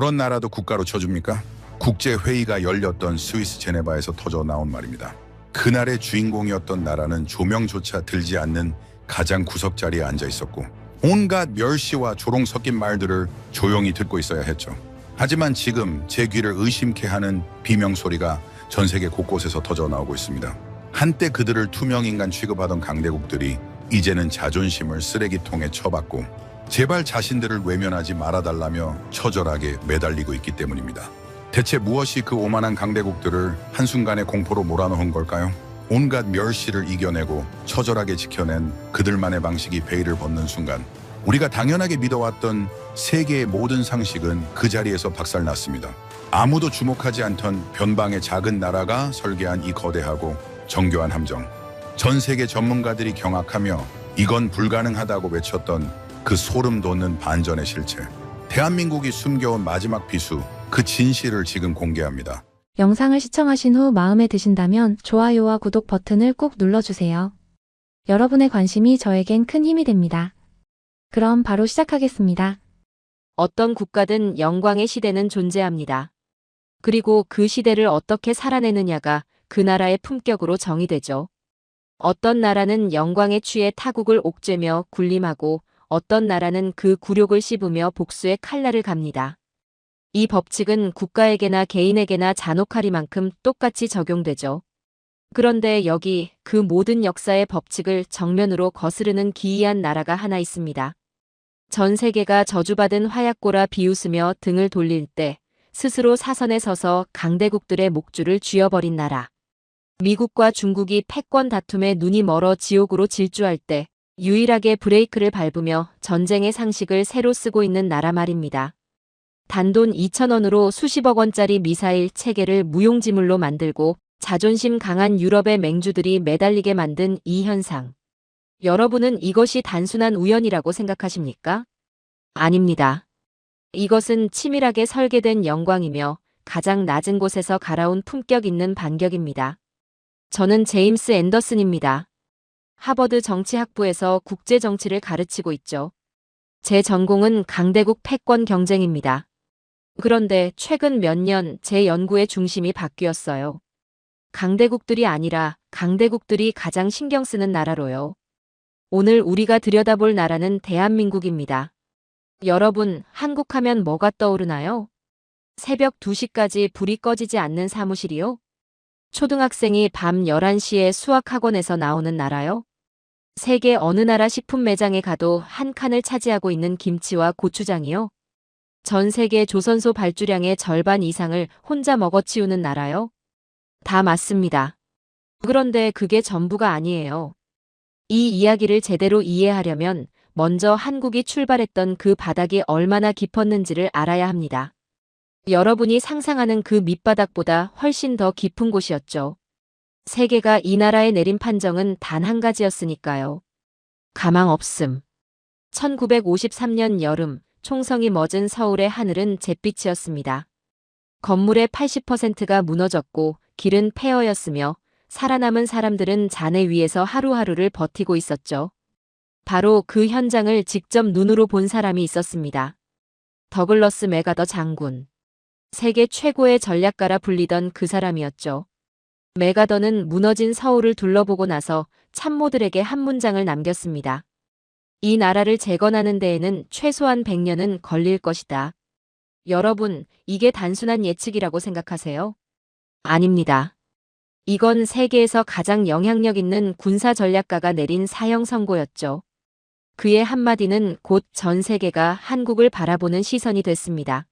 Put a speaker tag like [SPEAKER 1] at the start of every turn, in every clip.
[SPEAKER 1] 저런 나라도 국가로 쳐줍니까? 국제회의가 열렸던 스위스 제네바에서 터져 나온 말입니다. 그날의 주인공이었던 나라는 조명조차 들지 않는 가장 구석자리에 앉아 있었고 온갖 멸시와 조롱 섞인 말들을 조용히 듣고 있어야 했죠. 하지만 지금 제 귀를 의심케 하는 비명소리가 전 세계 곳곳에서 터져 나오고 있습니다. 한때 그들을 투명인간 취급하던 강대국들이 이제는 자존심을 쓰레기통에 쳐박고 제발 자신들을 외면하지 말아달라며 처절하게 매달리고 있기 때문입니다. 대체 무엇이 그 오만한 강대국들을 한순간에 공포로 몰아넣은 걸까요? 온갖 멸시를 이겨내고 처절하게 지켜낸 그들만의 방식이 베일을 벗는 순간 우리가 당연하게 믿어왔던 세계의 모든 상식은 그 자리에서 박살났습니다. 아무도 주목하지 않던 변방의 작은 나라가 설계한 이 거대하고 정교한 함정. 전 세계 전문가들이 경악하며 이건 불가능하다고 외쳤던 그 소름 돋는 반전의 실체. 대한민국이 숨겨온 마지막 비수, 그 진실을 지금 공개합니다.
[SPEAKER 2] 영상을 시청하신 후 마음에 드신다면 좋아요와 구독 버튼을 꾹 눌러주세요. 여러분의 관심이 저에겐 큰 힘이 됩니다. 그럼 바로 시작하겠습니다.
[SPEAKER 3] 어떤 국가든 영광의 시대는 존재합니다. 그리고 그 시대를 어떻게 살아내느냐가 그 나라의 품격으로 정의되죠. 어떤 나라는 영광에 취해 타국을 옥죄며 군림하고 어떤 나라는 그 굴욕을 씹으며 복수의 칼날을 갑니다. 이 법칙은 국가에게나 개인에게나 잔혹하리만큼 똑같이 적용되죠. 그런데 여기 그 모든 역사의 법칙을 정면으로 거스르는 기이한 나라가 하나 있습니다. 전 세계가 저주받은 화약고라 비웃으며 등을 돌릴 때 스스로 사선에 서서 강대국들의 목줄을 쥐어버린 나라. 미국과 중국이 패권 다툼에 눈이 멀어 지옥으로 질주할 때 유일하게 브레이크를 밟으며 전쟁의 상식을 새로 쓰고 있는 나라 말입니다. 단돈 2,000원으로 수십억 원짜리 미사일 체계를 무용지물로 만들고 자존심 강한 유럽의 맹주들이 매달리게 만든 이 현상. 여러분은 이것이 단순한 우연이라고 생각하십니까? 아닙니다. 이것은 치밀하게 설계된 영광이며 가장 낮은 곳에서 갈아온 품격 있는 반격입니다. 저는 제임스 앤더슨입니다. 하버드 정치학부에서 국제정치를 가르치고 있죠. 제 전공은 강대국 패권 경쟁입니다. 그런데 최근 몇 년 제 연구의 중심이 바뀌었어요. 강대국들이 아니라 강대국들이 가장 신경 쓰는 나라로요. 오늘 우리가 들여다볼 나라는 대한민국입니다. 여러분, 한국 하면 뭐가 떠오르나요? 새벽 2시까지 불이 꺼지지 않는 사무실이요? 초등학생이 밤 11시에 수학학원에서 나오는 나라요? 세계 어느 나라 식품 매장에 가도 한 칸을 차지하고 있는 김치와 고추장이요? 전 세계 조선소 발주량의 절반 이상을 혼자 먹어치우는 나라요? 다 맞습니다. 그런데 그게 전부가 아니에요. 이 이야기를 제대로 이해하려면 먼저 한국이 출발했던 그 바닥이 얼마나 깊었는지를 알아야 합니다. 여러분이 상상하는 그 밑바닥보다 훨씬 더 깊은 곳이었죠. 세계가 이 나라에 내린 판정은 단 한 가지였으니까요. 가망 없음. 1953년 여름, 총성이 멎은 서울의 하늘은 잿빛이었습니다. 건물의 80%가 무너졌고 길은 폐허였으며 살아남은 사람들은 잔해 위에서 하루하루를 버티고 있었죠. 바로 그 현장을 직접 눈으로 본 사람이 있었습니다. 더글러스 맥아더 장군. 세계 최고의 전략가라 불리던 그 사람이었죠. 맥아더는 무너진 서울을 둘러보고 나서 참모들에게 한 문장을 남겼습니다. 이 나라를 재건하는 데에는 최소한 100년은 걸릴 것이다. 여러분, 이게 단순한 예측이라고 생각하세요? 아닙니다. 이건 세계에서 가장 영향력 있는 군사 전략가가 내린 사형 선고였죠. 그의 한마디는 곧 전 세계가 한국을 바라보는 시선이 됐습니다.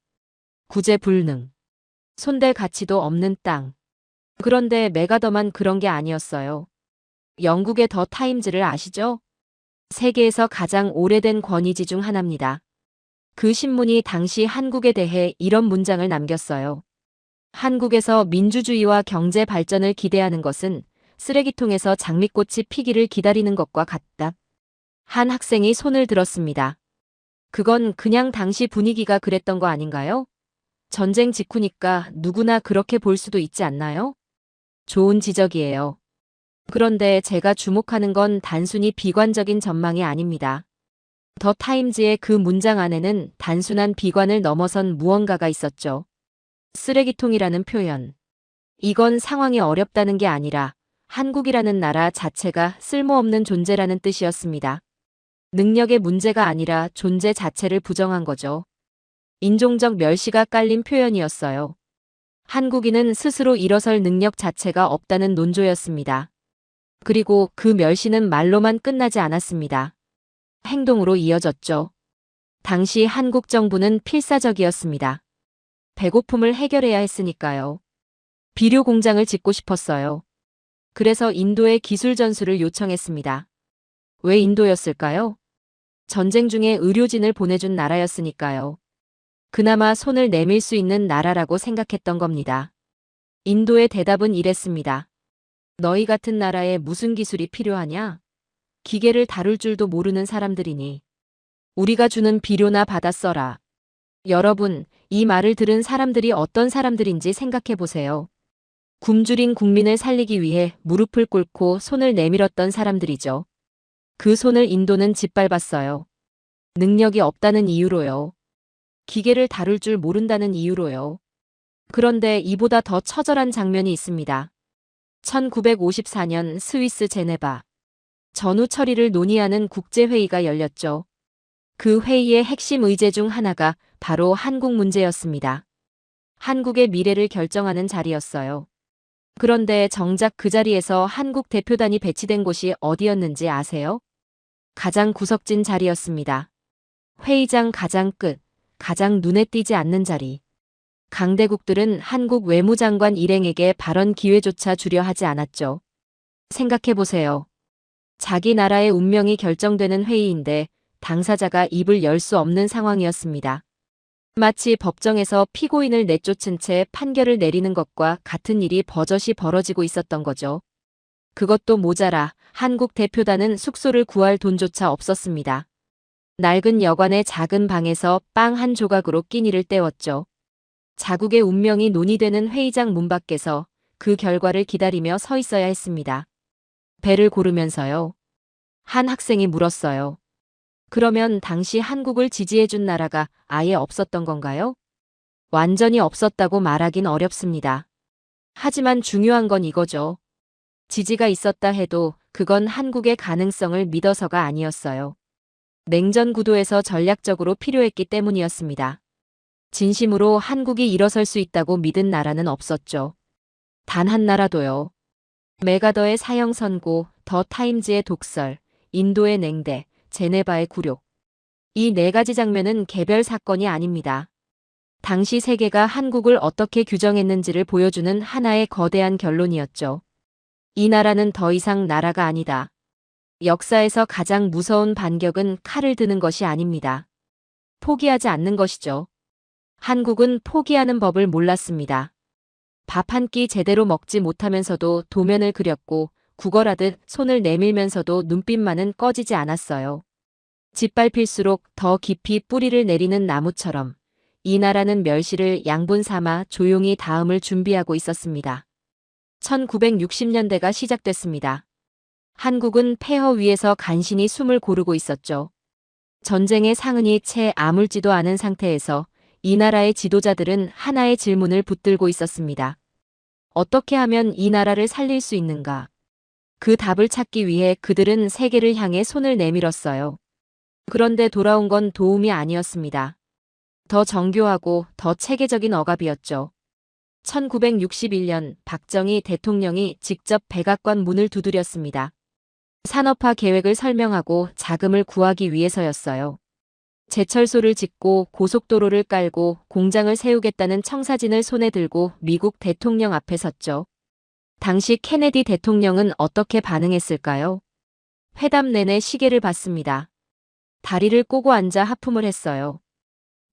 [SPEAKER 3] 구제불능. 손댈 가치도 없는 땅. 그런데 맥아더만 그런 게 아니었어요. 영국의 더 타임즈를 아시죠? 세계에서 가장 오래된 권위지 중 하나입니다. 그 신문이 당시 한국에 대해 이런 문장을 남겼어요. 한국에서 민주주의와 경제 발전을 기대하는 것은 쓰레기통에서 장미꽃이 피기를 기다리는 것과 같다. 한 학생이 손을 들었습니다. 그건 그냥 당시 분위기가 그랬던 거 아닌가요? 전쟁 직후니까 누구나 그렇게 볼 수도 있지 않나요? 좋은 지적이에요. 그런데 제가 주목하는 건 단순히 비관적인 전망이 아닙니다. 더 타임즈의 그 문장 안에는 단순한 비관을 넘어선 무언가가 있었죠. 쓰레기통이라는 표현. 이건 상황이 어렵다는 게 아니라 한국이라는 나라 자체가 쓸모없는 존재라는 뜻이었습니다. 능력의 문제가 아니라 존재 자체를 부정한 거죠. 인종적 멸시가 깔린 표현이었어요. 한국인은 스스로 일어설 능력 자체가 없다는 논조였습니다. 그리고 그 멸시는 말로만 끝나지 않았습니다. 행동으로 이어졌죠. 당시 한국 정부는 필사적이었습니다. 배고픔을 해결해야 했으니까요. 비료 공장을 짓고 싶었어요. 그래서 인도에 기술 전수를 요청했습니다. 왜 인도였을까요? 전쟁 중에 의료진을 보내준 나라였으니까요. 그나마 손을 내밀 수 있는 나라라고 생각했던 겁니다. 인도의 대답은 이랬습니다. 너희 같은 나라에 무슨 기술이 필요하냐? 기계를 다룰 줄도 모르는 사람들이니. 우리가 주는 비료나 받아 써라. 여러분, 이 말을 들은 사람들이 어떤 사람들인지 생각해 보세요. 굶주린 국민을 살리기 위해 무릎을 꿇고 손을 내밀었던 사람들이죠. 그 손을 인도는 짓밟았어요. 능력이 없다는 이유로요. 기계를 다룰 줄 모른다는 이유로요. 그런데 이보다 더 처절한 장면이 있습니다. 1954년 스위스 제네바. 전후 처리를 논의하는 국제회의가 열렸죠. 그 회의의 핵심 의제 중 하나가 바로 한국 문제였습니다. 한국의 미래를 결정하는 자리였어요. 그런데 정작 그 자리에서 한국 대표단이 배치된 곳이 어디였는지 아세요? 가장 구석진 자리였습니다. 회의장 가장 끝, 가장 눈에 띄지 않는 자리. 강대국들은 한국 외무장관 일행에게 발언 기회조차 주려 하지 않았죠. 생각해보세요. 자기 나라의 운명이 결정되는 회의인데 당사자가 입을 열 수 없는 상황이었습니다. 마치 법정에서 피고인을 내쫓은 채 판결을 내리는 것과 같은 일이 버젓이 벌어지고 있었던 거죠. 그것도 모자라 한국 대표단은 숙소를 구할 돈조차 없었습니다. 낡은 여관의 작은 방에서 빵 한 조각으로 끼니를 때웠죠. 자국의 운명이 논의되는 회의장 문 밖에서 그 결과를 기다리며 서 있어야 했습니다. 배를 고르면서요. 한 학생이 물었어요. 그러면 당시 한국을 지지해준 나라가 아예 없었던 건가요? 완전히 없었다고 말하긴 어렵습니다. 하지만 중요한 건 이거죠. 지지가 있었다 해도 그건 한국의 가능성을 믿어서가 아니었어요. 냉전 구도에서 전략적으로 필요했기 때문이었습니다. 진심으로 한국이 일어설 수 있다고 믿은 나라는 없었죠. 단 한 나라도요. 메가더의 사형 선고, 더 타임즈의 독설, 인도의 냉대, 제네바의 굴욕. 이 네 가지 장면은 개별 사건이 아닙니다. 당시 세계가 한국을 어떻게 규정했는지를 보여주는 하나의 거대한 결론이었죠. 이 나라는 더 이상 나라가 아니다. 역사에서 가장 무서운 반격은 칼을 드는 것이 아닙니다. 포기하지 않는 것이죠. 한국은 포기하는 법을 몰랐습니다. 밥 한 끼 제대로 먹지 못하면서도 도면을 그렸고 구걸하듯 손을 내밀면서도 눈빛만은 꺼지지 않았어요. 짓밟힐수록 더 깊이 뿌리를 내리는 나무처럼 이 나라는 멸시를 양분 삼아 조용히 다음을 준비하고 있었습니다. 1960년대가 시작됐습니다. 한국은 폐허 위에서 간신히 숨을 고르고 있었죠. 전쟁의 상흔이 채 아물지도 않은 상태에서 이 나라의 지도자들은 하나의 질문을 붙들고 있었습니다. 어떻게 하면 이 나라를 살릴 수 있는가? 그 답을 찾기 위해 그들은 세계를 향해 손을 내밀었어요. 그런데 돌아온 건 도움이 아니었습니다. 더 정교하고 더 체계적인 억압이었죠. 1961년 박정희 대통령이 직접 백악관 문을 두드렸습니다. 산업화 계획을 설명하고 자금을 구하기 위해서였어요. 제철소를 짓고 고속도로를 깔고 공장을 세우겠다는 청사진을 손에 들고 미국 대통령 앞에 섰죠. 당시 케네디 대통령은 어떻게 반응했을까요? 회담 내내 시계를 봤습니다. 다리를 꼬고 앉아 하품을 했어요.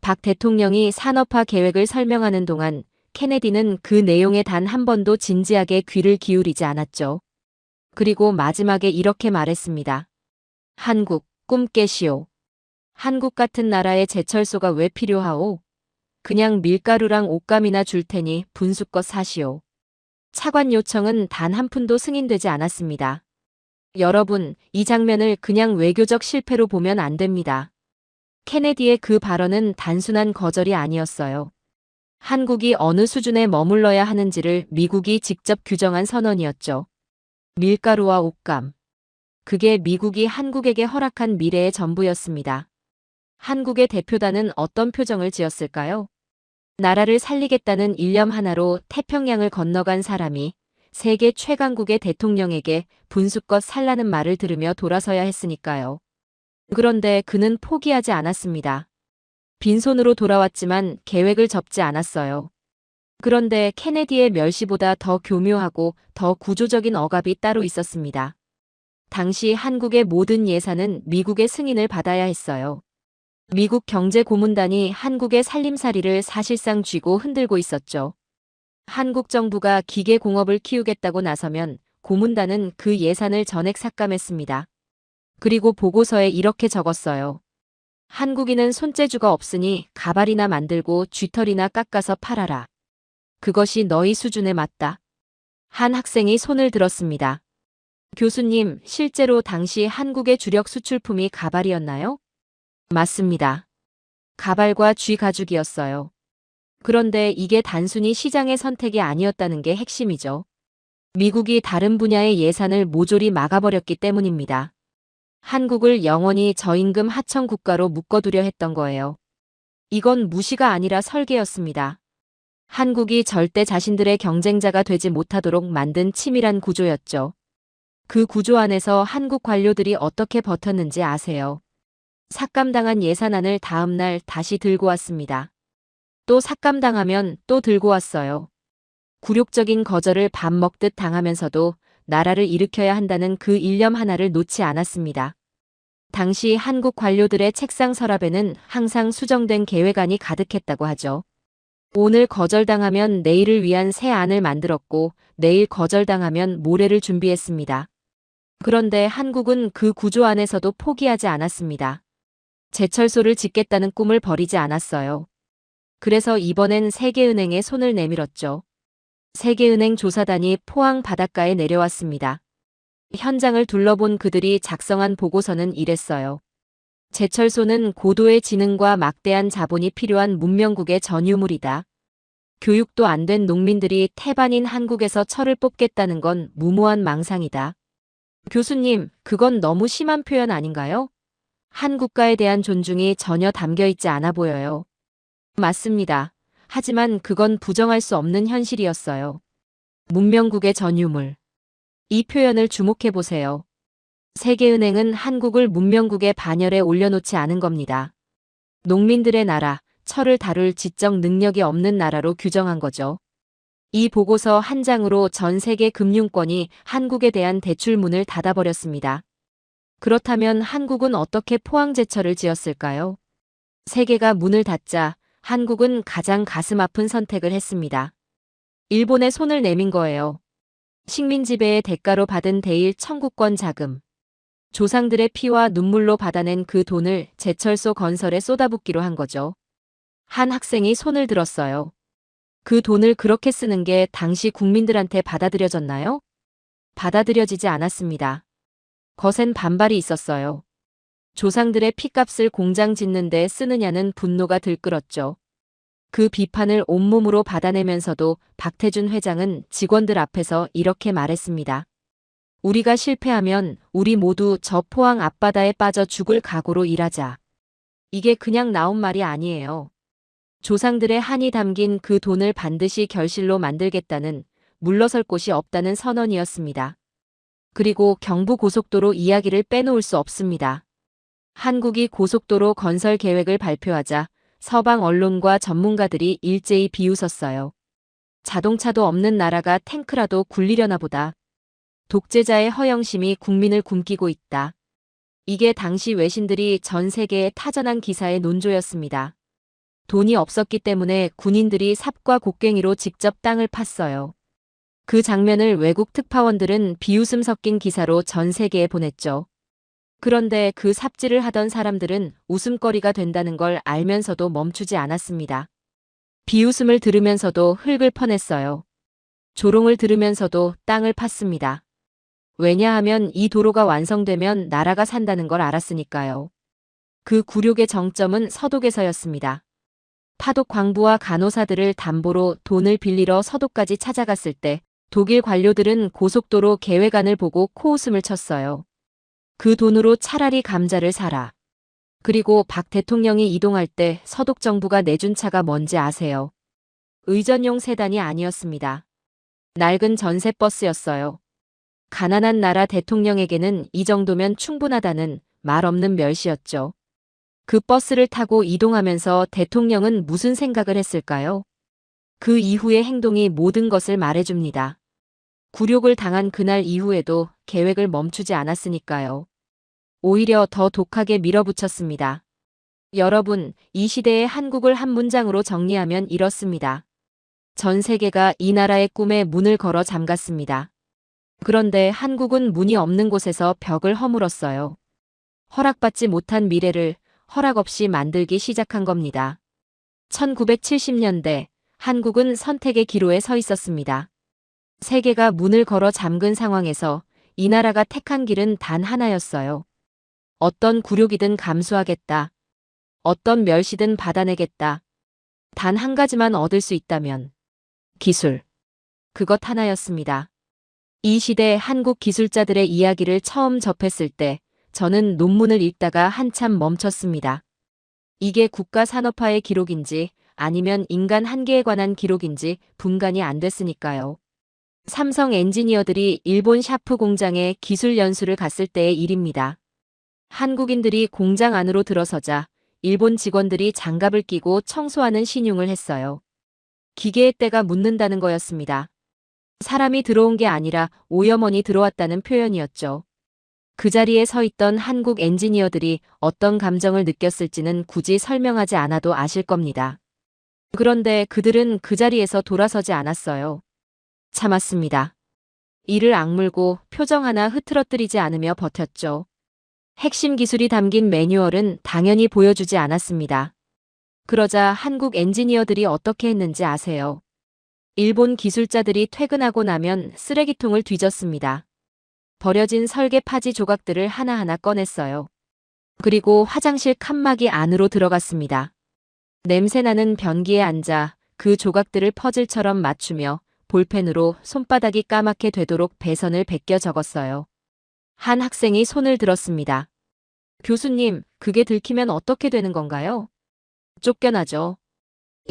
[SPEAKER 3] 박 대통령이 산업화 계획을 설명하는 동안 케네디는 그 내용에 단 한 번도 진지하게 귀를 기울이지 않았죠. 그리고 마지막에 이렇게 말했습니다. 한국, 꿈 깨시오. 한국 같은 나라에 제철소가 왜 필요하오? 그냥 밀가루랑 옷감이나 줄 테니 분수껏 사시오. 차관 요청은 단 한 푼도 승인되지 않았습니다. 여러분, 이 장면을 그냥 외교적 실패로 보면 안 됩니다. 케네디의 그 발언은 단순한 거절이 아니었어요. 한국이 어느 수준에 머물러야 하는지를 미국이 직접 규정한 선언이었죠. 밀가루와 옷감. 그게 미국이 한국에게 허락한 미래의 전부였습니다. 한국의 대표단은 어떤 표정을 지었을까요? 나라를 살리겠다는 일념 하나로 태평양을 건너간 사람이 세계 최강국의 대통령에게 분수껏 살라는 말을 들으며 돌아서야 했으니까요. 그런데 그는 포기하지 않았습니다. 빈손으로 돌아왔지만 계획을 접지 않았어요. 그런데 케네디의 멸시보다 더 교묘하고 더 구조적인 억압이 따로 있었습니다. 당시 한국의 모든 예산은 미국의 승인을 받아야 했어요. 미국 경제고문단이 한국의 살림살이를 사실상 쥐고 흔들고 있었죠. 한국 정부가 기계공업을 키우겠다고 나서면 고문단은 그 예산을 전액 삭감했습니다. 그리고 보고서에 이렇게 적었어요. 한국인은 손재주가 없으니 가발이나 만들고 쥐털이나 깎아서 팔아라. 그것이 너희 수준에 맞다. 한 학생이 손을 들었습니다. 교수님, 실제로 당시 한국의 주력 수출품이 가발이었나요? 맞습니다. 가발과 쥐 가죽이었어요. 그런데 이게 단순히 시장의 선택이 아니었다는 게 핵심이죠. 미국이 다른 분야의 예산을 모조리 막아버렸기 때문입니다. 한국을 영원히 저임금 하청 국가로 묶어두려 했던 거예요. 이건 무시가 아니라 설계였습니다. 한국이 절대 자신들의 경쟁자가 되지 못하도록 만든 치밀한 구조였죠. 그 구조 안에서 한국 관료들이 어떻게 버텼는지 아세요? 삭감당한 예산안을 다음 날 다시 들고 왔습니다. 또 삭감당하면 또 들고 왔어요. 굴욕적인 거절을 밥 먹듯 당하면서도 나라를 일으켜야 한다는 그 일념 하나를 놓지 않았습니다. 당시 한국 관료들의 책상 서랍에는 항상 수정된 계획안이 가득했다고 하죠. 오늘 거절당하면 내일을 위한 새 안을 만들었고 내일 거절당하면 모레를 준비했습니다. 그런데 한국은 그 구조 안에서도 포기하지 않았습니다. 제철소를 짓겠다는 꿈을 버리지 않았어요. 그래서 이번엔 세계은행에 손을 내밀었죠. 세계은행 조사단이 포항 바닷가에 내려왔습니다. 현장을 둘러본 그들이 작성한 보고서는 이랬어요. 제철소는 고도의 지능과 막대한 자본이 필요한 문명국의 전유물이다. 교육도 안 된 농민들이 태반인 한국에서 철을 뽑겠다는 건 무모한 망상이다. 교수님, 그건 너무 심한 표현 아닌가요? 한국가에 대한 존중이 전혀 담겨 있지 않아 보여요. 맞습니다. 하지만 그건 부정할 수 없는 현실이었어요. 문명국의 전유물. 이 표현을 주목해 보세요. 세계은행은 한국을 문명국의 반열에 올려놓지 않은 겁니다. 농민들의 나라, 철을 다룰 지적 능력이 없는 나라로 규정한 거죠. 이 보고서 한 장으로 전 세계 금융권이 한국에 대한 대출문을 닫아버렸습니다. 그렇다면 한국은 어떻게 포항제철을 지었을까요? 세계가 문을 닫자 한국은 가장 가슴 아픈 선택을 했습니다. 일본에 손을 내민 거예요. 식민지배의 대가로 받은 대일 청구권 자금. 조상들의 피와 눈물로 받아낸 그 돈을 제철소 건설에 쏟아붓기로 한 거죠. 한 학생이 손을 들었어요. 그 돈을 그렇게 쓰는 게 당시 국민들한테 받아들여졌나요? 받아들여지지 않았습니다. 거센 반발이 있었어요. 조상들의 피값을 공장 짓는 데 쓰느냐는 분노가 들끓었죠. 그 비판을 온몸으로 받아내면서도 박태준 회장은 직원들 앞에서 이렇게 말했습니다. 우리가 실패하면 우리 모두 저 포항 앞바다에 빠져 죽을 각오로 일하자. 이게 그냥 나온 말이 아니에요. 조상들의 한이 담긴 그 돈을 반드시 결실로 만들겠다는 물러설 곳이 없다는 선언이었습니다. 그리고 경부고속도로 이야기를 빼놓을 수 없습니다. 한국이 고속도로 건설 계획을 발표하자 서방 언론과 전문가들이 일제히 비웃었어요. 자동차도 없는 나라가 탱크라도 굴리려나 보다. 독재자의 허영심이 국민을 굶기고 있다. 이게 당시 외신들이 전 세계에 타전한 기사의 논조였습니다. 돈이 없었기 때문에 군인들이 삽과 곡괭이로 직접 땅을 팠어요. 그 장면을 외국 특파원들은 비웃음 섞인 기사로 전 세계에 보냈죠. 그런데 그 삽질을 하던 사람들은 웃음거리가 된다는 걸 알면서도 멈추지 않았습니다. 비웃음을 들으면서도 흙을 퍼냈어요. 조롱을 들으면서도 땅을 팠습니다. 왜냐하면 이 도로가 완성되면 나라가 산다는 걸 알았으니까요. 그 굴욕의 정점은 서독에서였습니다. 파독 광부와 간호사들을 담보로 돈을 빌리러 서독까지 찾아갔을 때 독일 관료들은 고속도로 계획안을 보고 코웃음을 쳤어요. 그 돈으로 차라리 감자를 사라. 그리고 박 대통령이 이동할 때 서독 정부가 내준 차가 뭔지 아세요? 의전용 세단이 아니었습니다. 낡은 전세버스였어요. 가난한 나라 대통령에게는 이 정도면 충분하다는 말 없는 멸시였죠. 그 버스를 타고 이동하면서 대통령은 무슨 생각을 했을까요? 그 이후의 행동이 모든 것을 말해줍니다. 굴욕을 당한 그날 이후에도 계획을 멈추지 않았으니까요. 오히려 더 독하게 밀어붙였습니다. 여러분, 이 시대의 한국을 한 문장으로 정리하면 이렇습니다. 전 세계가 이 나라의 꿈에 문을 걸어 잠갔습니다. 그런데 한국은 문이 없는 곳에서 벽을 허물었어요. 허락받지 못한 미래를 허락 없이 만들기 시작한 겁니다. 1970년대 한국은 선택의 기로에 서 있었습니다. 세계가 문을 걸어 잠근 상황에서 이 나라가 택한 길은 단 하나였어요. 어떤 굴욕이든 감수하겠다. 어떤 멸시든 받아내겠다. 단 한 가지만 얻을 수 있다면 기술. 그것 하나였습니다. 이 시대 한국 기술자들의 이야기를 처음 접했을 때 저는 논문을 읽다가 한참 멈췄습니다. 이게 국가 산업화의 기록인지 아니면 인간 한계에 관한 기록인지 분간이 안 됐으니까요. 삼성 엔지니어들이 일본 샤프 공장에 기술 연수를 갔을 때의 일입니다. 한국인들이 공장 안으로 들어서자 일본 직원들이 장갑을 끼고 청소하는 신용을 했어요. 기계의 때가 묻는다는 거였습니다. 사람이 들어온 게 아니라 오염원이 들어왔다는 표현이었죠. 그 자리에 서 있던 한국 엔지니어들이 어떤 감정을 느꼈을지는 굳이 설명하지 않아도 아실 겁니다. 그런데 그들은 그 자리에서 돌아서지 않았어요. 참았습니다. 이를 악물고 표정 하나 흐트러뜨리지 않으며 버텼죠. 핵심 기술이 담긴 매뉴얼은 당연히 보여주지 않았습니다. 그러자 한국 엔지니어들이 어떻게 했는지 아세요? 일본 기술자들이 퇴근하고 나면 쓰레기통을 뒤졌습니다. 버려진 설계 파지 조각들을 하나하나 꺼냈어요. 그리고 화장실 칸막이 안으로 들어갔습니다. 냄새나는 변기에 앉아 그 조각들을 퍼즐처럼 맞추며 볼펜으로 손바닥이 까맣게 되도록 배선을 베껴 적었어요. 한 학생이 손을 들었습니다. 교수님, 그게 들키면 어떻게 되는 건가요? 쫓겨나죠.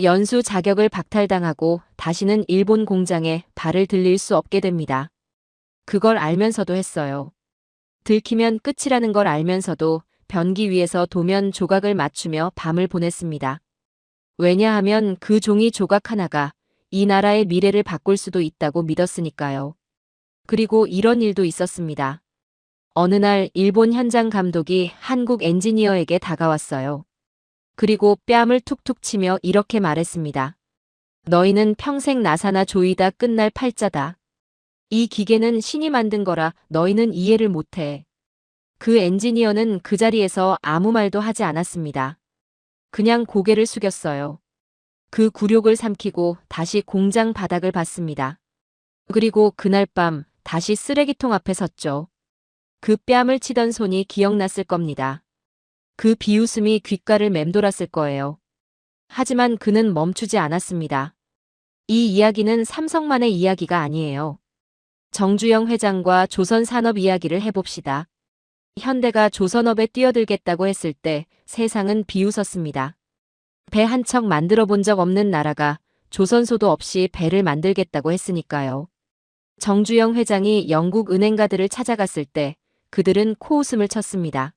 [SPEAKER 3] 연수 자격을 박탈당하고 다시는 일본 공장에 발을 들릴 수 없게 됩니다. 그걸 알면서도 했어요. 들키면 끝이라는 걸 알면서도 변기 위에서 도면 조각을 맞추며 밤을 보냈습니다. 왜냐하면 그 종이 조각 하나가 이 나라의 미래를 바꿀 수도 있다고 믿었으니까요. 그리고 이런 일도 있었습니다. 어느 날 일본 현장 감독이 한국 엔지니어에게 다가왔어요. 그리고 뺨을 툭툭 치며 이렇게 말했습니다. 너희는 평생 나사나 조이다 끝날 팔자다. 이 기계는 신이 만든 거라 너희는 이해를 못해. 그 엔지니어는 그 자리에서 아무 말도 하지 않았습니다. 그냥 고개를 숙였어요. 그 굴욕을 삼키고 다시 공장 바닥을 봤습니다. 그리고 그날 밤 다시 쓰레기통 앞에 섰죠. 그 뺨을 치던 손이 기억났을 겁니다. 그 비웃음이 귓가를 맴돌았을 거예요. 하지만 그는 멈추지 않았습니다. 이 이야기는 삼성만의 이야기가 아니에요. 정주영 회장과 조선산업 이야기를 해봅시다. 현대가 조선업에 뛰어들겠다고 했을 때 세상은 비웃었습니다. 배 한 척 만들어 본 적 없는 나라가 조선소도 없이 배를 만들겠다고 했으니까요. 정주영 회장이 영국 은행가들을 찾아갔을 때 그들은 코웃음을 쳤습니다.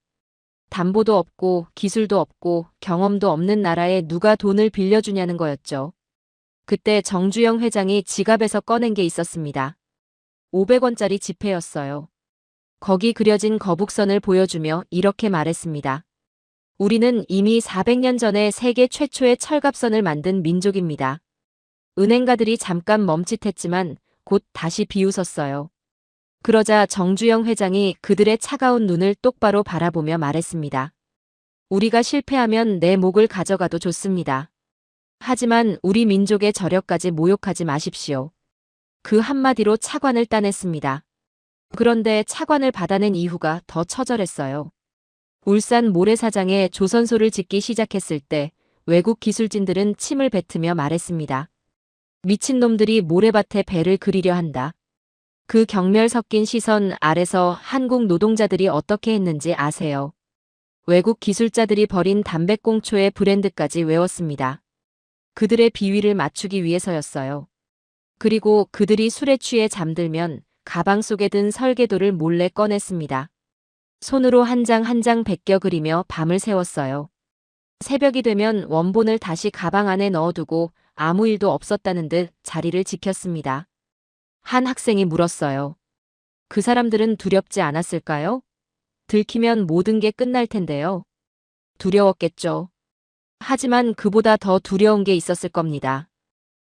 [SPEAKER 3] 담보도 없고 기술도 없고 경험도 없는 나라에 누가 돈을 빌려주냐는 거였죠. 그때 정주영 회장이 지갑에서 꺼낸 게 있었습니다. 500원짜리 지폐였어요. 거기 그려진 거북선을 보여주며 이렇게 말했습니다. 우리는 이미 400년 전에 세계 최초의 철갑선을 만든 민족입니다. 은행가들이 잠깐 멈칫했지만 곧 다시 비웃었어요. 그러자 정주영 회장이 그들의 차가운 눈을 똑바로 바라보며 말했습니다. 우리가 실패하면 내 목을 가져가도 좋습니다. 하지만 우리 민족의 저력까지 모욕하지 마십시오. 그 한마디로 차관을 따냈습니다. 그런데 차관을 받아낸 이후가 더 처절했어요. 울산 모래사장에 조선소를 짓기 시작했을 때 외국 기술진들은 침을 뱉으며 말했습니다. 미친놈들이 모래밭에 배를 그리려 한다. 그 경멸 섞인 시선 아래서 한국 노동자들이 어떻게 했는지 아세요? 외국 기술자들이 벌인 담배꽁초의 브랜드까지 외웠습니다. 그들의 비위를 맞추기 위해서였어요. 그리고 그들이 술에 취해 잠들면 가방 속에 든 설계도를 몰래 꺼냈습니다. 손으로 한 장 한 장 베껴 그리며 밤을 새웠어요. 새벽이 되면 원본을 다시 가방 안에 넣어두고 아무 일도 없었다는 듯 자리를 지켰습니다. 한 학생이 물었어요. 그 사람들은 두렵지 않았을까요? 들키면 모든 게 끝날 텐데요. 두려웠겠죠. 하지만 그보다 더 두려운 게 있었을 겁니다.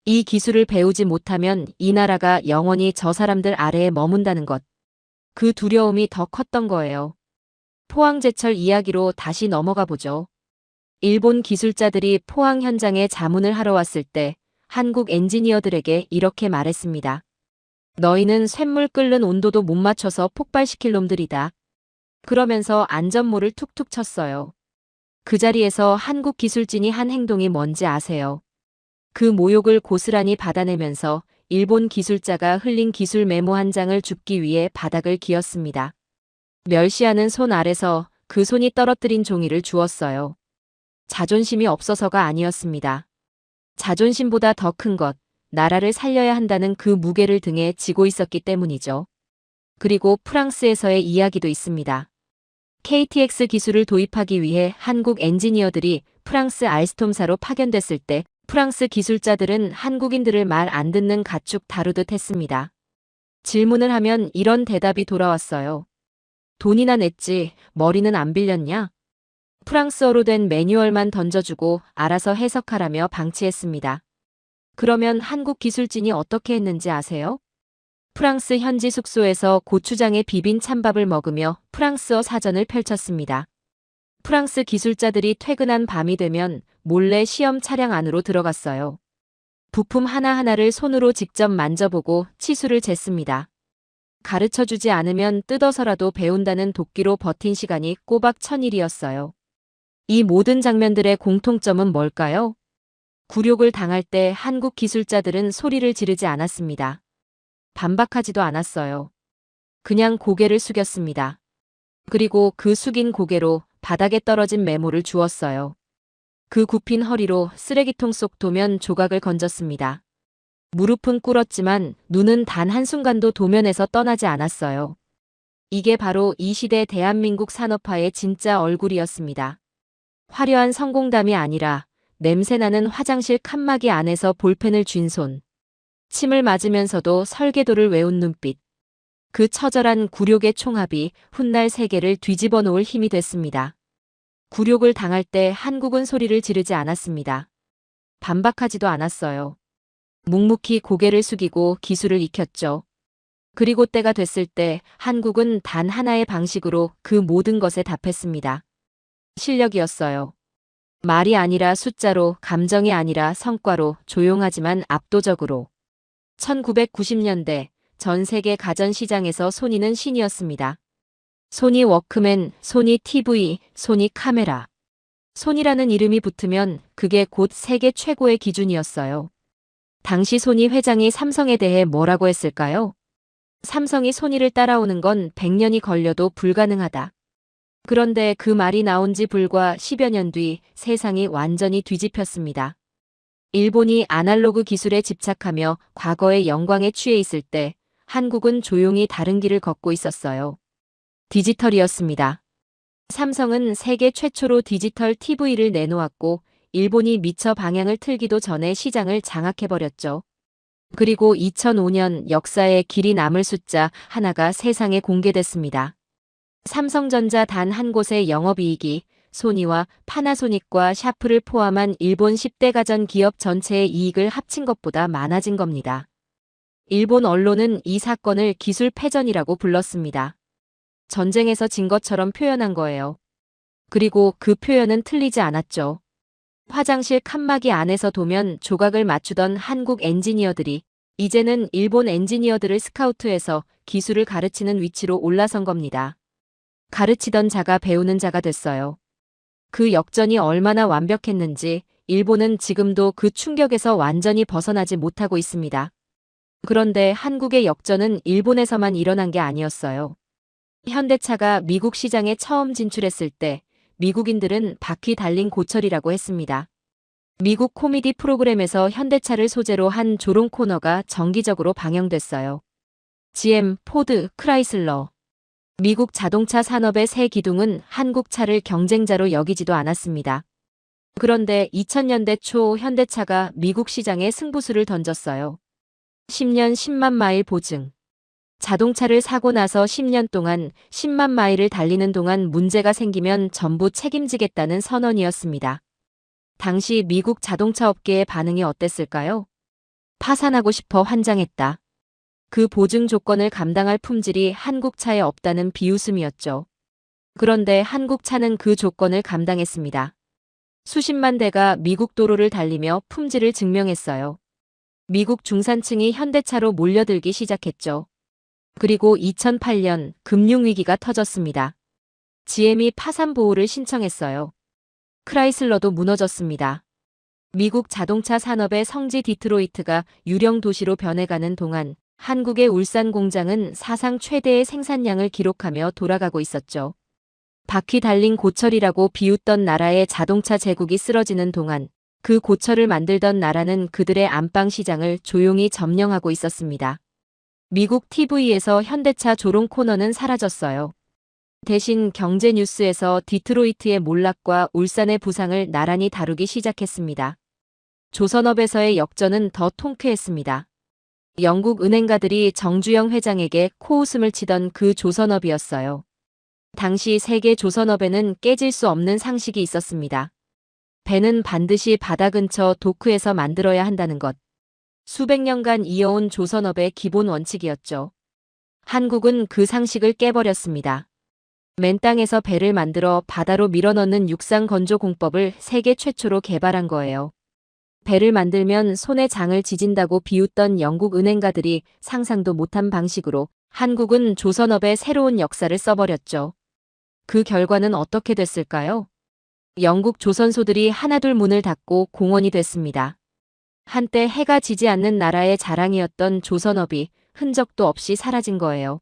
[SPEAKER 3] 이 기술을 배우지 못하면 이 나라가 영원히 저 사람들 아래에 머문다는 것. 그 두려움이 더 컸던 거예요. 포항제철 이야기로 다시 넘어가 보죠. 일본 기술자들이 포항 현장에 자문을 하러 왔을 때 한국 엔지니어들에게 이렇게 말했습니다. 너희는 쇳물 끓는 온도도 못 맞춰서 폭발시킬 놈들이다. 그러면서 안전모를 툭툭 쳤어요. 그 자리에서 한국 기술진이 한 행동이 뭔지 아세요? 그 모욕을 고스란히 받아내면서 일본 기술자가 흘린 기술 메모 한 장을 줍기 위해 바닥을 기었습니다. 멸시하는 손 아래서 그 손이 떨어뜨린 종이를 주었어요. 자존심이 없어서가 아니었습니다. 자존심보다 더 큰 것, 나라를 살려야 한다는 그 무게를 등에 지고 있었기 때문이죠. 그리고 프랑스에서의 이야기도 있습니다. KTX 기술을 도입하기 위해 한국 엔지니어들이 프랑스 알스톰사로 파견됐을 때 프랑스 기술자들은 한국인들을 말 안 듣는 가축 다루듯 했습니다. 질문을 하면 이런 대답이 돌아왔어요. 돈이나 냈지 머리는 안 빌렸냐? 프랑스어로 된 매뉴얼만 던져주고 알아서 해석하라며 방치했습니다. 그러면 한국 기술진이 어떻게 했는지 아세요? 프랑스 현지 숙소에서 고추장에 비빈 찬밥을 먹으며 프랑스어 사전을 펼쳤습니다. 프랑스 기술자들이 퇴근한 밤이 되면 몰래 시험 차량 안으로 들어갔어요. 부품 하나하나를 손으로 직접 만져보고 치수를 쟀습니다. 가르쳐주지 않으면 뜯어서라도 배운다는 도끼로 버틴 시간이 꼬박 1000일이었어요. 이 모든 장면들의 공통점은 뭘까요? 굴욕을 당할 때 한국 기술자들은 소리를 지르지 않았습니다. 반박하지도 않았어요. 그냥 고개를 숙였습니다. 그리고 그 숙인 고개로 바닥에 떨어진 메모를 주었어요. 그 굽힌 허리로 쓰레기통 속 도면 조각을 건졌습니다. 무릎은 꿇었지만 눈은 단 한순간도 도면에서 떠나지 않았어요. 이게 바로 이 시대 대한민국 산업화의 진짜 얼굴이었습니다. 화려한 성공담이 아니라 냄새나는 화장실 칸막이 안에서 볼펜을 쥔 손. 침을 맞으면서도 설계도를 외운 눈빛. 그 처절한 굴욕의 총합이 훗날 세계를 뒤집어 놓을 힘이 됐습니다. 굴욕을 당할 때 한국은 소리를 지르지 않았습니다. 반박하지도 않았어요. 묵묵히 고개를 숙이고 기술을 익혔죠. 그리고 때가 됐을 때 한국은 단 하나의 방식으로 그 모든 것에 답했습니다. 실력이었어요. 말이 아니라 숫자로, 감정이 아니라 성과로, 조용하지만 압도적으로. 1990년대 전 세계 가전 시장에서 소니는 신이었습니다. 소니 워크맨, 소니 TV, 소니 카메라. 소니라는 이름이 붙으면 그게 곧 세계 최고의 기준이었어요. 당시 소니 회장이 삼성에 대해 뭐라고 했을까요? 삼성이 소니를 따라오는 건 100년이 걸려도 불가능하다. 그런데 그 말이 나온 지 불과 10여 년 뒤 세상이 완전히 뒤집혔습니다. 일본이 아날로그 기술에 집착하며 과거의 영광에 취해 있을 때 한국은 조용히 다른 길을 걷고 있었어요. 디지털이었습니다. 삼성은 세계 최초로 디지털 TV를 내놓았고 일본이 미처 방향을 틀기도 전에 시장을 장악해버렸죠. 그리고 2005년 역사의 길이 남을 숫자 하나가 세상에 공개됐습니다. 삼성전자 단 한 곳의 영업이익이 소니와 파나소닉과 샤프를 포함한 일본 10대 가전 기업 전체의 이익을 합친 것보다 많아진 겁니다. 일본 언론은 이 사건을 기술 패전이라고 불렀습니다. 전쟁에서 진 것처럼 표현한 거예요. 그리고 그 표현은 틀리지 않았죠. 화장실 칸막이 안에서 도면 조각을 맞추던 한국 엔지니어들이 이제는 일본 엔지니어들을 스카우트해서 기술을 가르치는 위치로 올라선 겁니다. 가르치던 자가 배우는 자가 됐어요. 그 역전이 얼마나 완벽했는지 일본은 지금도 그 충격에서 완전히 벗어나지 못하고 있습니다. 그런데 한국의 역전은 일본에서만 일어난 게 아니었어요. 현대차가 미국 시장에 처음 진출했을 때 미국인들은 바퀴 달린 고철이라고 했습니다. 미국 코미디 프로그램에서 현대차를 소재로 한 조롱 코너가 정기적으로 방영됐어요. GM, 포드, 크라이슬러. 미국 자동차 산업의 새 기둥은 한국 차를 경쟁자로 여기지도 않았습니다. 그런데 2000년대 초 현대차가 미국 시장에 승부수를 던졌어요. 10년 10만 마일 보증. 자동차를 사고 나서 10년 동안 10만 마일을 달리는 동안 문제가 생기면 전부 책임지겠다는 선언이었습니다. 당시 미국 자동차 업계의 반응이 어땠을까요? 파산하고 싶어 환장했다. 그 보증 조건을 감당할 품질이 한국 차에 없다는 비웃음이었죠. 그런데 한국 차는 그 조건을 감당했습니다. 수십만 대가 미국 도로를 달리며 품질을 증명했어요. 미국 중산층이 현대차로 몰려들기 시작했죠. 그리고 2008년 금융위기가 터졌습니다. GM이 파산 보호를 신청했어요. 크라이슬러도 무너졌습니다. 미국 자동차 산업의 성지 디트로이트가 유령 도시로 변해가는 동안 한국의 울산 공장은 사상 최대의 생산량을 기록하며 돌아가고 있었죠. 바퀴 달린 고철이라고 비웃던 나라의 자동차 제국이 쓰러지는 동안 그 고철을 만들던 나라는 그들의 안방 시장을 조용히 점령하고 있었습니다. 미국 TV에서 현대차 조롱 코너는 사라졌어요. 대신 경제 뉴스에서 디트로이트의 몰락과 울산의 부상을 나란히 다루기 시작했습니다. 조선업에서의 역전은 더 통쾌했습니다. 영국 은행가들이 정주영 회장에게 코웃음을 치던 그 조선업이었어요. 당시 세계 조선업에는 깨질 수 없는 상식이 있었습니다. 배는 반드시 바다 근처 도크에서 만들어야 한다는 것. 수백 년간 이어온 조선업의 기본 원칙이었죠. 한국은 그 상식을 깨버렸습니다. 맨 땅에서 배를 만들어 바다로 밀어넣는 육상 건조 공법을 세계 최초로 개발한 거예요. 배를 만들면 손에 장을 지진다고 비웃던 영국 은행가들이 상상도 못한 방식으로 한국은 조선업의 새로운 역사를 써버렸죠. 그 결과는 어떻게 됐을까요? 영국 조선소들이 하나둘 문을 닫고 공원이 됐습니다. 한때 해가 지지 않는 나라의 자랑이었던 조선업이 흔적도 없이 사라진 거예요.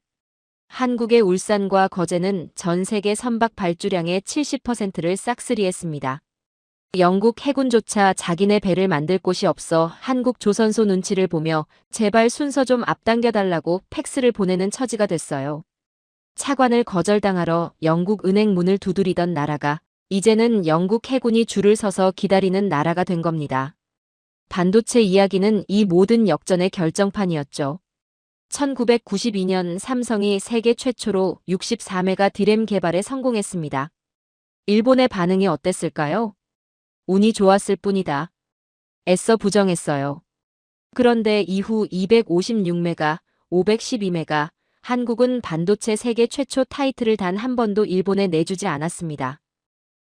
[SPEAKER 3] 한국의 울산과 거제는 전 세계 선박 발주량의 70%를 싹쓸이했습니다. 영국 해군조차 자기네 배를 만들 곳이 없어 한국 조선소 눈치를 보며 제발 순서 좀 앞당겨달라고 팩스를 보내는 처지가 됐어요. 차관을 거절당하러 영국 은행 문을 두드리던 나라가 이제는 영국 해군이 줄을 서서 기다리는 나라가 된 겁니다. 반도체 이야기는 이 모든 역전의 결정판이었죠. 1992년 삼성이 세계 최초로 64메가 디램 개발에 성공했습니다. 일본의 반응이 어땠을까요? 운이 좋았을 뿐이다. 애써 부정했어요. 그런데 이후 256메가, 512메가, 한국은 반도체 세계 최초 타이틀을 단 한 번도 일본에 내주지 않았습니다.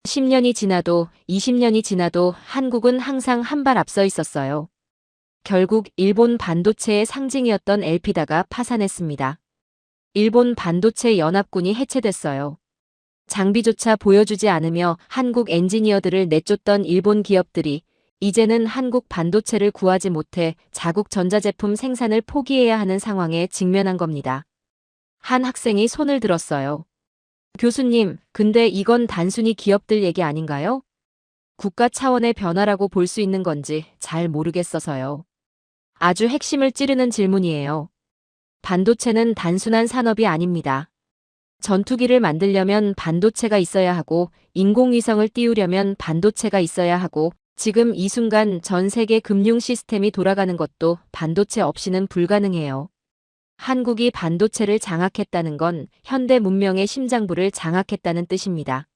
[SPEAKER 3] 10년이 지나도 20년이 지나도 한국은 항상 한 발 앞서 있었어요. 결국 일본 반도체의 상징이었던 엘피다가 파산했습니다. 일본 반도체 연합군이 해체됐어요. 장비조차 보여주지 않으며 한국 엔지니어들을 내쫓던 일본 기업들이 이제는 한국 반도체를 구하지 못해 자국 전자제품 생산을 포기해야 하는 상황에 직면한 겁니다. 한 학생이 손을 들었어요. 교수님, 근데 이건 단순히 기업들 얘기 아닌가요? 국가 차원의 변화라고 볼 수 있는 건지 잘 모르겠어서요. 아주 핵심을 찌르는 질문이에요. 반도체는 단순한 산업이 아닙니다. 전투기를 만들려면 반도체가 있어야 하고, 인공위성을 띄우려면 반도체가 있어야 하고, 지금 이 순간 전 세계 금융 시스템이 돌아가는 것도 반도체 없이는 불가능해요. 한국이 반도체를 장악했다는 건 현대 문명의 심장부를 장악했다는 뜻입니다.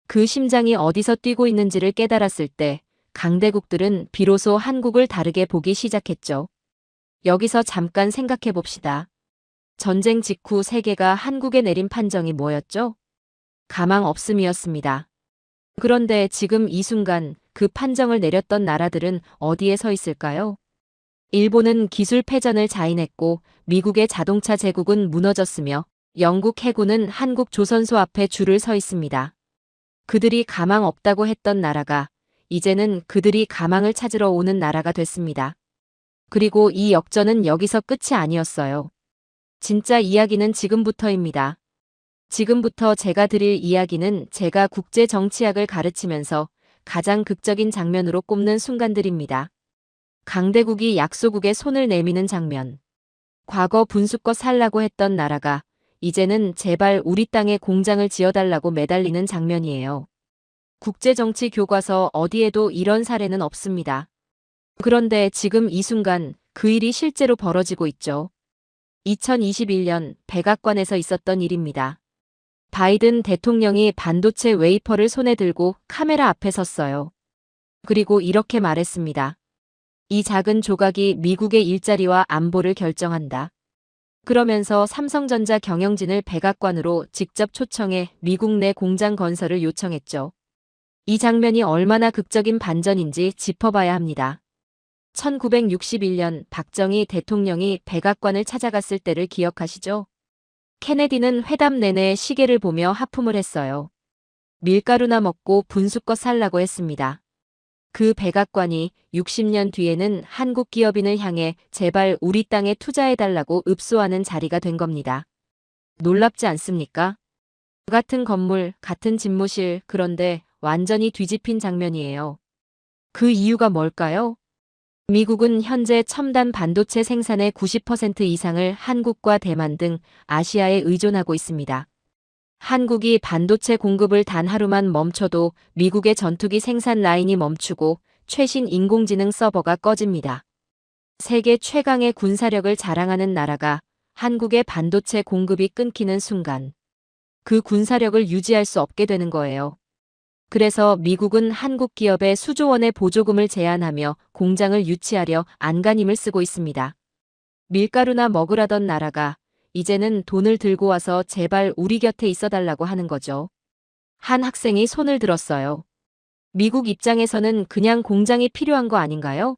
[SPEAKER 3] 그 심장이 어디서 뛰고 있는지를 깨달았을 때 강대국들은 비로소 한국을 다르게 보기 시작했죠. 여기서 잠깐 생각해 봅시다. 전쟁 직후 세계가 한국에 내린 판정이 뭐였죠? 가망 없음이었습니다. 그런데 지금 이 순간 그 판정을 내렸던 나라들은 어디에 서 있을까요? 일본은 기술 패전을 자인했고 미국의 자동차 제국은 무너졌으며 영국 해군은 한국 조선소 앞에 줄을 서 있습니다. 그들이 가망 없다고 했던 나라가 이제는 그들이 가망을 찾으러 오는 나라가 됐습니다. 그리고 이 역전은 여기서 끝이 아니었어요. 진짜 이야기는 지금부터입니다. 지금부터 제가 드릴 이야기는 제가 국제 정치학을 가르치면서 가장 극적인 장면으로 꼽는 순간들입니다. 강대국이 약소국에 손을 내미는 장면. 과거 분수껏 살라고 했던 나라가 이제는 제발 우리 땅에 공장을 지어달라고 매달리는 장면이에요. 국제정치 교과서 어디에도 이런 사례는 없습니다. 그런데 지금 이 순간 그 일이 실제로 벌어지고 있죠. 2021년 백악관에서 있었던 일입니다. 바이든 대통령이 반도체 웨이퍼를 손에 들고 카메라 앞에 섰어요. 그리고 이렇게 말했습니다. 이 작은 조각이 미국의 일자리와 안보를 결정한다. 그러면서 삼성전자 경영진을 백악관으로 직접 초청해 미국 내 공장 건설을 요청했죠. 이 장면이 얼마나 극적인 반전인지 짚어봐야 합니다. 1961년 박정희 대통령이 백악관을 찾아갔을 때를 기억하시죠? 케네디는 회담 내내 시계를 보며 하품을 했어요. 밀가루나 먹고 분수껏 살라고 했습니다. 그 백악관이 60년 뒤에는 한국 기업인을 향해 제발 우리 땅에 투자해달라고 읍소하는 자리가 된 겁니다. 놀랍지 않습니까? 같은 건물, 같은 집무실, 그런데 완전히 뒤집힌 장면이에요. 그 이유가 뭘까요? 미국은 현재 첨단 반도체 생산의 90% 이상을 한국과 대만 등 아시아에 의존하고 있습니다. 한국이 반도체 공급을 단 하루만 멈춰도 미국의 전투기 생산 라인이 멈추고 최신 인공지능 서버가 꺼집니다. 세계 최강의 군사력을 자랑하는 나라가 한국의 반도체 공급이 끊기는 순간 그 군사력을 유지할 수 없게 되는 거예요. 그래서 미국은 한국 기업에 수조 원의 보조금을 제한하며 공장을 유치하려 안간힘을 쓰고 있습니다. 밀가루나 먹으라던 나라가 이제는 돈을 들고 와서 제발 우리 곁에 있어달라고 하는 거죠. 한 학생이 손을 들었어요. 미국 입장에서는 그냥 공장이 필요한 거 아닌가요?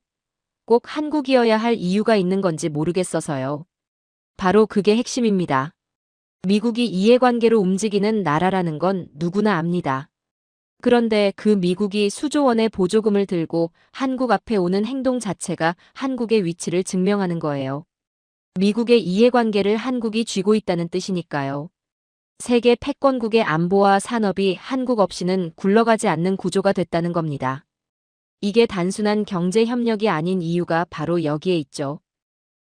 [SPEAKER 3] 꼭 한국이어야 할 이유가 있는 건지 모르겠어서요. 바로 그게 핵심입니다. 미국이 이해관계로 움직이는 나라라는 건 누구나 압니다. 그런데 그 미국이 수조 원의 보조금을 들고 한국 앞에 오는 행동 자체가 한국의 위치를 증명하는 거예요. 미국의 이해관계를 한국이 쥐고 있다는 뜻이니까요. 세계 패권국의 안보와 산업이 한국 없이는 굴러가지 않는 구조가 됐다는 겁니다. 이게 단순한 경제 협력이 아닌 이유가 바로 여기에 있죠.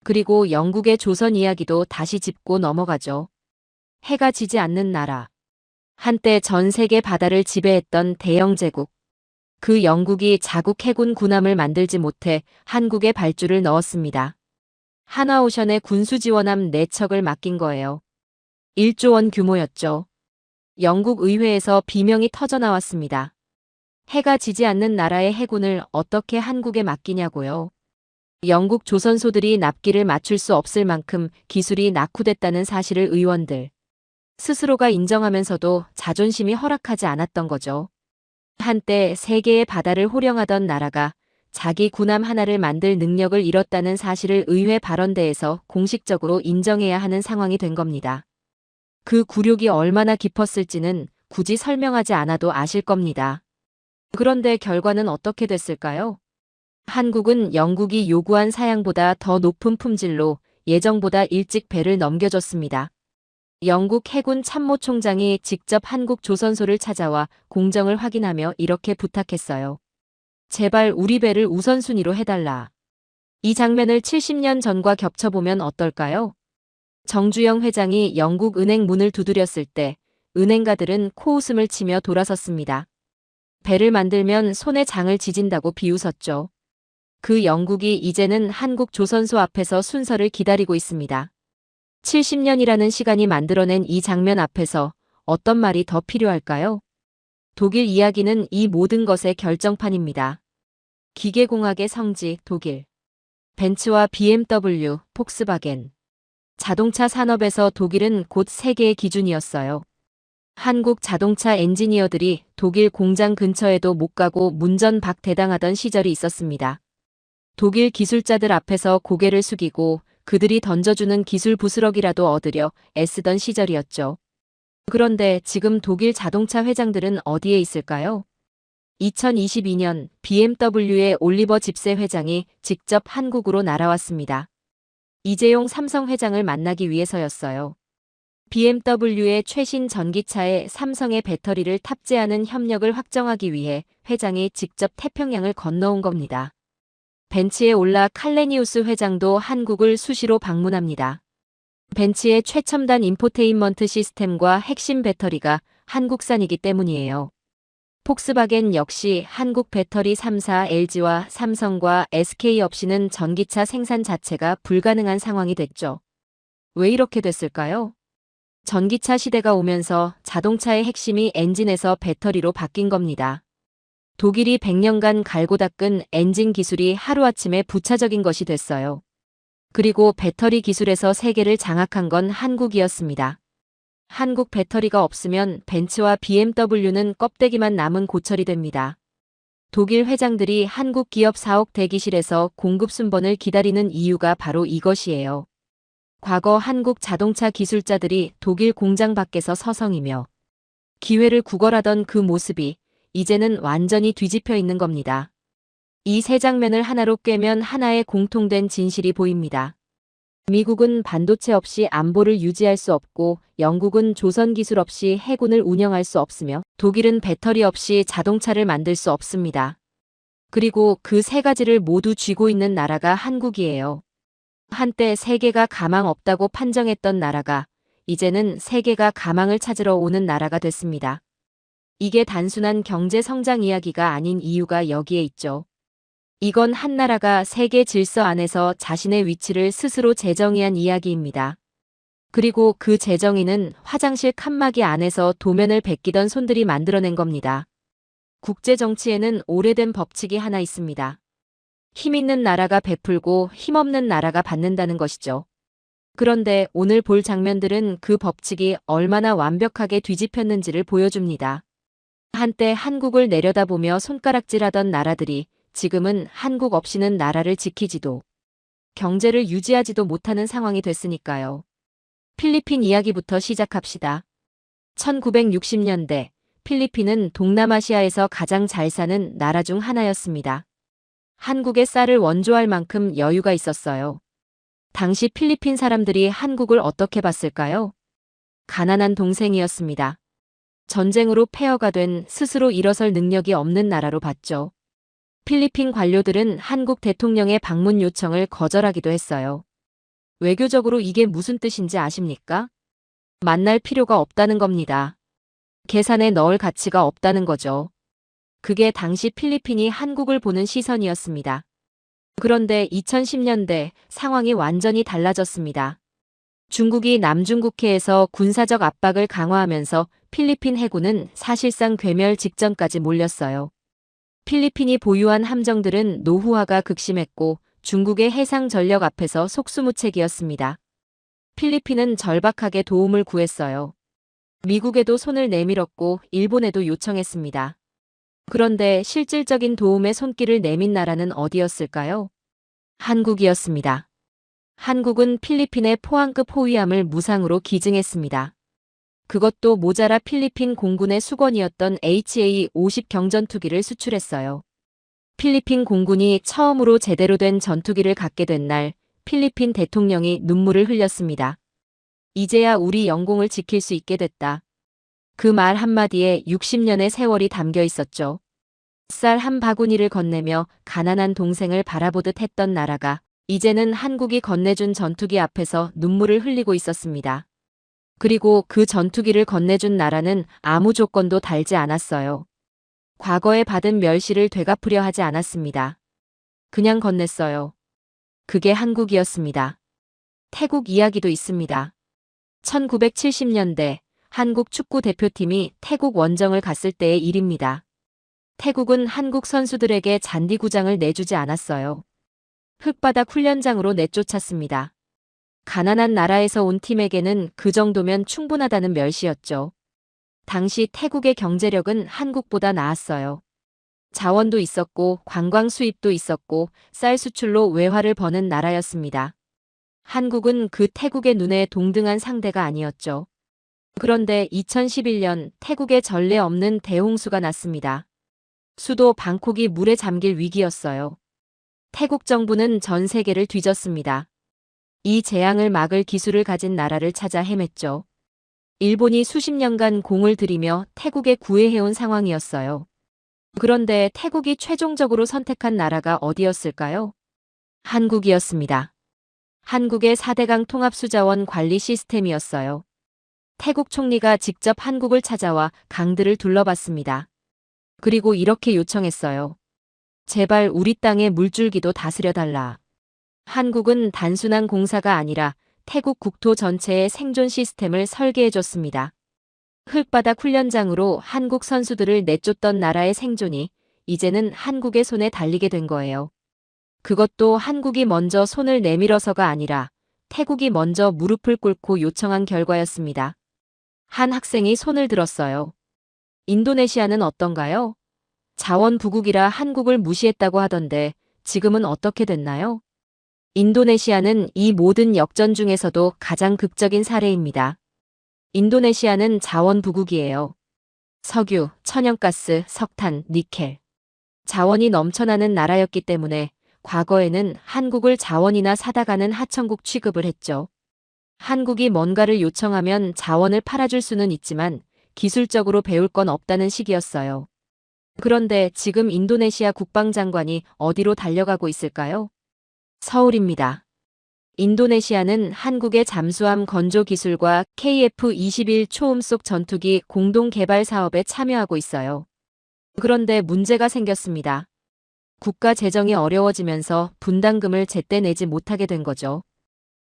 [SPEAKER 3] 그리고 영국의 조선 이야기도 다시 짚고 넘어가죠. 해가 지지 않는 나라. 한때 전 세계 바다를 지배했던 대영 제국. 그 영국이 자국 해군 군함을 만들지 못해 한국에 발주를 넣었습니다. 하나오션의 군수지원함 4척을 맡긴 거예요. 1조 원 규모였죠. 영국 의회에서 비명이 터져나왔습니다. 해가 지지 않는 나라의 해군을 어떻게 한국에 맡기냐고요. 영국 조선소들이 납기를 맞출 수 없을 만큼 기술이 낙후됐다는 사실을 의원들 스스로가 인정하면서도 자존심이 허락하지 않았던 거죠. 한때 세계의 바다를 호령하던 나라가 자기 군함 하나를 만들 능력을 잃었다는 사실을 의회 발언대에서 공식적으로 인정해야 하는 상황이 된 겁니다. 그 굴욕이 얼마나 깊었을지는 굳이 설명하지 않아도 아실 겁니다. 그런데 결과는 어떻게 됐을까요? 한국은 영국이 요구한 사양보다 더 높은 품질로 예정보다 일찍 배를 넘겨줬습니다. 영국 해군 참모총장이 직접 한국 조선소를 찾아와 공정을 확인하며 이렇게 부탁했어요. 제발 우리 배를 우선순위로 해달라. 이 장면을 70년 전과 겹쳐보면 어떨까요? 정주영 회장이 영국 은행 문을 두드렸을 때 은행가들은 코웃음을 치며 돌아섰습니다. 배를 만들면 손에 장을 지진다고 비웃었죠. 그 영국이 이제는 한국 조선소 앞에서 순서를 기다리고 있습니다. 70년이라는 시간이 만들어낸 이 장면 앞에서 어떤 말이 더 필요할까요? 독일 이야기는 이 모든 것의 결정판입니다. 기계공학의 성지 독일. 벤츠와 BMW, 폭스바겐. 자동차 산업에서 독일은 곧 세계의 기준이었어요. 한국 자동차 엔지니어들이 독일 공장 근처에도 못 가고 문전박대당하던 시절이 있었습니다. 독일 기술자들 앞에서 고개를 숙이고 그들이 던져주는 기술 부스러기라도 얻으려 애쓰던 시절이었죠. 그런데 지금 독일 자동차 회장들은 어디에 있을까요? 2022년 BMW의 올리버 집세 회장이 직접 한국으로 날아왔습니다. 이재용 삼성 회장을 만나기 위해서였어요. BMW의 최신 전기차에 삼성의 배터리를 탑재하는 협력을 확정하기 위해 회장이 직접 태평양을 건너온 겁니다. 벤츠에 올라 칼레니우스 회장도 한국을 수시로 방문합니다. 벤츠의 최첨단 인포테인먼트 시스템과 핵심 배터리가 한국산이기 때문이에요. 폭스바겐 역시 한국 배터리 3사 LG와 삼성과 SK 없이는 전기차 생산 자체가 불가능한 상황이 됐죠. 왜 이렇게 됐을까요? 전기차 시대가 오면서 자동차의 핵심이 엔진에서 배터리로 바뀐 겁니다. 독일이 100년간 갈고 닦은 엔진 기술이 하루아침에 부차적인 것이 됐어요. 그리고 배터리 기술에서 세계를 장악한 건 한국이었습니다. 한국 배터리가 없으면 벤츠와 BMW는 껍데기만 남은 고철이 됩니다. 독일 회장들이 한국 기업 사옥 대기실에서 공급 순번을 기다리는 이유가 바로 이것이에요. 과거 한국 자동차 기술자들이 독일 공장 밖에서 서성이며 기회를 구걸하던 그 모습이 이제는 완전히 뒤집혀 있는 겁니다. 이 세 장면을 하나로 꿰면 하나의 공통된 진실이 보입니다. 미국은 반도체 없이 안보를 유지할 수 없고 영국은 조선 기술 없이 해군을 운영할 수 없으며 독일은 배터리 없이 자동차를 만들 수 없습니다. 그리고 그 세 가지를 모두 쥐고 있는 나라가 한국이에요. 한때 세계가 가망 없다고 판정했던 나라가 이제는 세계가 가망을 찾으러 오는 나라가 됐습니다. 이게 단순한 경제 성장 이야기가 아닌 이유가 여기에 있죠. 이건 한 나라가 세계 질서 안에서 자신의 위치를 스스로 재정의한 이야기입니다. 그리고 그 재정의는 화장실 칸막이 안에서 도면을 베끼던 손들이 만들어낸 겁니다. 국제 정치에는 오래된 법칙이 하나 있습니다. 힘 있는 나라가 베풀고 힘없는 나라가 받는다는 것이죠. 그런데 오늘 볼 장면들은 그 법칙이 얼마나 완벽하게 뒤집혔는지를 보여줍니다. 한때 한국을 내려다보며 손가락질하던 나라들이 지금은 한국 없이는 나라를 지키지도 경제를 유지하지도 못하는 상황이 됐으니까요. 필리핀 이야기부터 시작합시다. 1960년대 필리핀은 동남아시아에서 가장 잘 사는 나라 중 하나였습니다. 한국의 쌀을 원조할 만큼 여유가 있었어요. 당시 필리핀 사람들이 한국을 어떻게 봤을까요? 가난한 동생이었습니다. 전쟁으로 폐허가 된 스스로 일어설 능력이 없는 나라로 봤죠. 필리핀 관료들은 한국 대통령의 방문 요청을 거절하기도 했어요. 외교적으로 이게 무슨 뜻인지 아십니까? 만날 필요가 없다는 겁니다. 계산에 넣을 가치가 없다는 거죠. 그게 당시 필리핀이 한국을 보는 시선이었습니다. 그런데 2010년대 상황이 완전히 달라졌습니다. 중국이 남중국해에서 군사적 압박을 강화하면서 필리핀 해군은 사실상 괴멸 직전까지 몰렸어요. 필리핀이 보유한 함정들은 노후화가 극심했고 중국의 해상 전력 앞에서 속수무책이었습니다. 필리핀은 절박하게 도움을 구했어요. 미국에도 손을 내밀었고 일본에도 요청했습니다. 그런데 실질적인 도움의 손길을 내민 나라는 어디였을까요? 한국이었습니다. 한국은 필리핀의 포항급 호위함을 무상으로 기증했습니다. 그것도 모자라 필리핀 공군의 수건이었던 HA-50 경전투기를 수출했어요. 필리핀 공군이 처음으로 제대로 된 전투기를 갖게 된 날, 필리핀 대통령이 눈물을 흘렸습니다. 이제야 우리 영공을 지킬 수 있게 됐다. 그 말 한마디에 60년의 세월이 담겨 있었죠. 쌀 한 바구니를 건네며 가난한 동생을 바라보듯 했던 나라가 이제는 한국이 건네준 전투기 앞에서 눈물을 흘리고 있었습니다. 그리고 그 전투기를 건네준 나라는 아무 조건도 달지 않았어요. 과거에 받은 멸시를 되갚으려 하지 않았습니다. 그냥 건넸어요. 그게 한국이었습니다. 태국 이야기도 있습니다. 1970년대 한국 축구 대표팀이 태국 원정을 갔을 때의 일입니다. 태국은 한국 선수들에게 잔디구장을 내주지 않았어요. 흙바닥 훈련장으로 내쫓았습니다. 가난한 나라에서 온 팀에게는 그 정도면 충분하다는 멸시였죠. 당시 태국의 경제력은 한국보다 나았어요. 자원도 있었고 관광 수입도 있었고 쌀 수출로 외화를 버는 나라였습니다. 한국은 그 태국의 눈에 동등한 상대가 아니었죠. 그런데 2011년 태국에 전례 없는 대홍수가 났습니다. 수도 방콕이 물에 잠길 위기였어요. 태국 정부는 전 세계를 뒤졌습니다. 이 재앙을 막을 기술을 가진 나라를 찾아 헤맸죠. 일본이 수십 년간 공을 들이며 태국에 구애해온 상황이었어요. 그런데 태국이 최종적으로 선택한 나라가 어디였을까요? 한국이었습니다. 한국의 4대강 통합수자원 관리 시스템이었어요. 태국 총리가 직접 한국을 찾아와 강들을 둘러봤습니다. 그리고 이렇게 요청했어요. 제발 우리 땅의 물줄기도 다스려달라. 한국은 단순한 공사가 아니라 태국 국토 전체의 생존 시스템을 설계해줬습니다. 흙바닥 훈련장으로 한국 선수들을 내쫓던 나라의 생존이 이제는 한국의 손에 달리게 된 거예요. 그것도 한국이 먼저 손을 내밀어서가 아니라 태국이 먼저 무릎을 꿇고 요청한 결과였습니다. 한 학생이 손을 들었어요. 인도네시아는 어떤가요? 자원 부국이라 한국을 무시했다고 하던데 지금은 어떻게 됐나요? 인도네시아는 이 모든 역전 중에서도 가장 극적인 사례입니다. 인도네시아는 자원 부국이에요. 석유, 천연가스, 석탄, 니켈. 자원이 넘쳐나는 나라였기 때문에 과거에는 한국을 자원이나 사다가는 하천국 취급을 했죠. 한국이 뭔가를 요청하면 자원을 팔아줄 수는 있지만 기술적으로 배울 건 없다는 식이었어요. 그런데 지금 인도네시아 국방장관이 어디로 달려가고 있을까요? 서울입니다. 인도네시아는 한국의 잠수함 건조 기술과 KF-21 초음속 전투기 공동 개발 사업에 참여하고 있어요. 그런데 문제가 생겼습니다. 국가 재정이 어려워지면서 분담금을 제때 내지 못하게 된 거죠.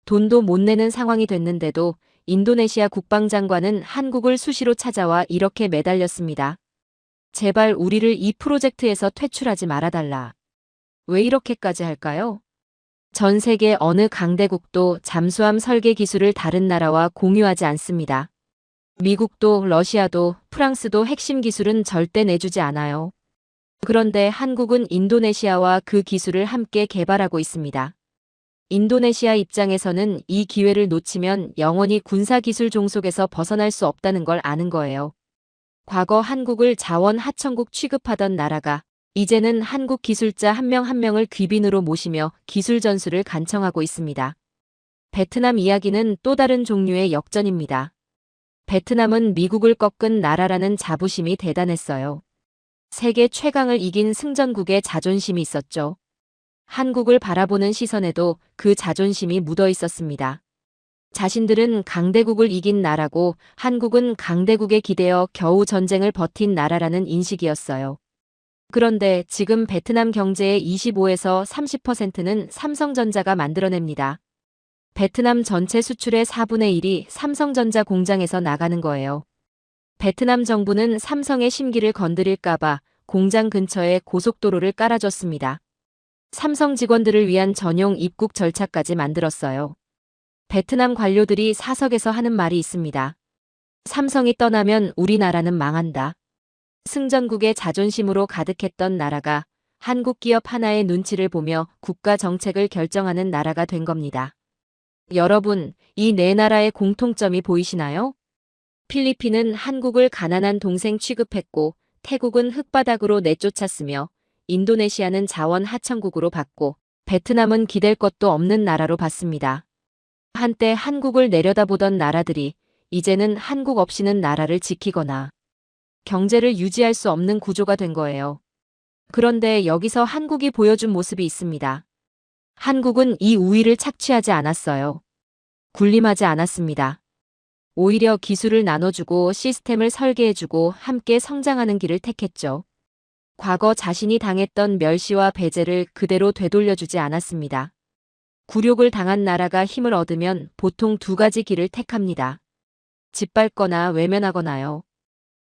[SPEAKER 3] 돈도 못 내는 상황이 됐는데도 인도네시아 국방장관은 한국을 수시로 찾아와 이렇게 매달렸습니다. 제발 우리를 이 프로젝트에서 퇴출하지 말아달라. 왜 이렇게까지 할까요? 전 세계 어느 강대국도 잠수함 설계 기술을 다른 나라와 공유하지 않습니다. 미국도 러시아도 프랑스도 핵심 기술은 절대 내주지 않아요. 그런데 한국은 인도네시아와 그 기술을 함께 개발하고 있습니다. 인도네시아 입장에서는 이 기회를 놓치면 영원히 군사기술 종속에서 벗어날 수 없다는 걸 아는 거예요. 과거 한국을 자원 하천국 취급하던 나라가 이제는 한국 기술자 한 명 한 명을 귀빈으로 모시며 기술 전수를 간청하고 있습니다. 베트남 이야기는 또 다른 종류의 역전입니다. 베트남은 미국을 꺾은 나라라는 자부심이 대단했어요. 세계 최강을 이긴 승전국의 자존심이 있었죠. 한국을 바라보는 시선에도 그 자존심이 묻어 있었습니다. 자신들은 강대국을 이긴 나라고 한국은 강대국에 기대어 겨우 전쟁을 버틴 나라라는 인식이었어요. 그런데 지금 베트남 경제의 25에서 30%는 삼성전자가 만들어냅니다. 베트남 전체 수출의 4분의 1이 삼성전자 공장에서 나가는 거예요. 베트남 정부는 삼성의 심기를 건드릴까봐 공장 근처에 고속도로를 깔아줬습니다. 삼성 직원들을 위한 전용 입국 절차까지 만들었어요. 베트남 관료들이 사석에서 하는 말이 있습니다. 삼성이 떠나면 우리나라는 망한다. 승전국의 자존심으로 가득했던 나라가 한국 기업 하나의 눈치를 보며 국가 정책을 결정하는 나라가 된 겁니다. 여러분, 이 네 나라의 공통점이 보이시나요? 필리핀은 한국을 가난한 동생 취급했고 태국은 흙바닥으로 내쫓았으며 인도네시아는 자원 하천국으로 봤고 베트남은 기댈 것도 없는 나라로 봤습니다. 한때 한국을 내려다보던 나라들이 이제는 한국 없이는 나라를 지키거나 경제를 유지할 수 없는 구조가 된 거예요. 그런데 여기서 한국이 보여준 모습이 있습니다. 한국은 이 우위를 착취하지 않았어요. 군림하지 않았습니다. 오히려 기술을 나눠주고 시스템을 설계해주고 함께 성장하는 길을 택했죠. 과거 자신이 당했던 멸시와 배제를 그대로 되돌려주지 않았습니다. 굴욕을 당한 나라가 힘을 얻으면 보통 두 가지 길을 택합니다. 짓밟거나 외면하거나요.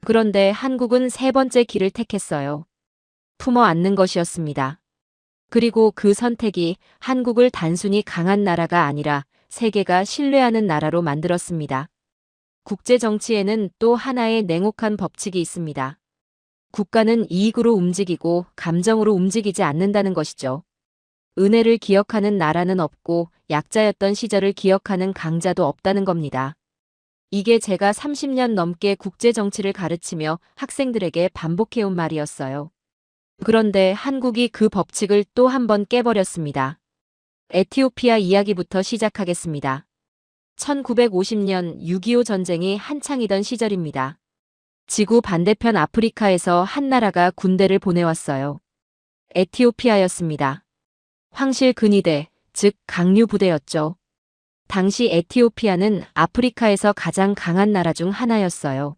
[SPEAKER 3] 그런데 한국은 세 번째 길을 택했어요. 품어 안는 것이었습니다. 그리고 그 선택이 한국을 단순히 강한 나라가 아니라 세계가 신뢰하는 나라로 만들었습니다. 국제 정치에는 또 하나의 냉혹한 법칙이 있습니다. 국가는 이익으로 움직이고 감정으로 움직이지 않는다는 것이죠. 은혜를 기억하는 나라는 없고 약자였던 시절을 기억하는 강자도 없다는 겁니다. 이게 제가 30년 넘게 국제 정치를 가르치며 학생들에게 반복해온 말이었어요. 그런데 한국이 그 법칙을 또 한 번 깨버렸습니다. 에티오피아 이야기부터 시작하겠습니다. 1950년 6.25 전쟁이 한창이던 시절입니다. 지구 반대편 아프리카에서 한 나라가 군대를 보내왔어요. 에티오피아였습니다. 황실 근위대, 즉 강류 부대였죠. 당시 에티오피아는 아프리카에서 가장 강한 나라 중 하나였어요.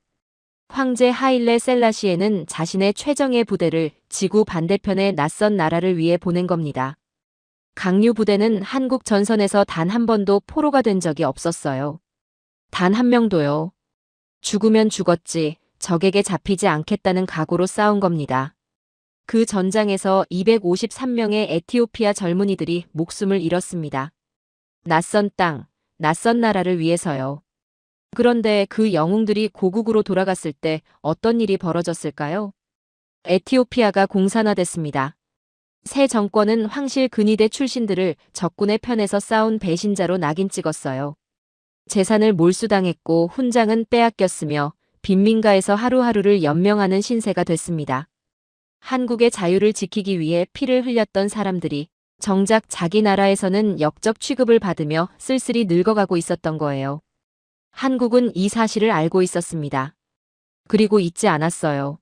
[SPEAKER 3] 황제 하일레 셀라시에는 자신의 최정예 부대를 지구 반대편의 낯선 나라를 위해 보낸 겁니다. 강류 부대는 한국 전선에서 단 한 번도 포로가 된 적이 없었어요. 단 한 명도요. 죽으면 죽었지 적에게 잡히지 않겠다는 각오로 싸운 겁니다. 그 전장에서 253명의 에티오피아 젊은이들이 목숨을 잃었습니다. 낯선 땅, 낯선 나라를 위해서요. 그런데 그 영웅들이 고국으로 돌아갔을 때 어떤 일이 벌어졌을까요? 에티오피아가 공산화됐습니다. 새 정권은 황실 근위대 출신들을 적군의 편에서 싸운 배신자로 낙인 찍었어요. 재산을 몰수당했고 훈장은 빼앗겼으며 빈민가에서 하루하루를 연명하는 신세가 됐습니다. 한국의 자유를 지키기 위해 피를 흘렸던 사람들이 정작 자기 나라에서는 역적 취급을 받으며 쓸쓸히 늙어가고 있었던 거예요. 한국은 이 사실을 알고 있었습니다. 그리고 잊지 않았어요.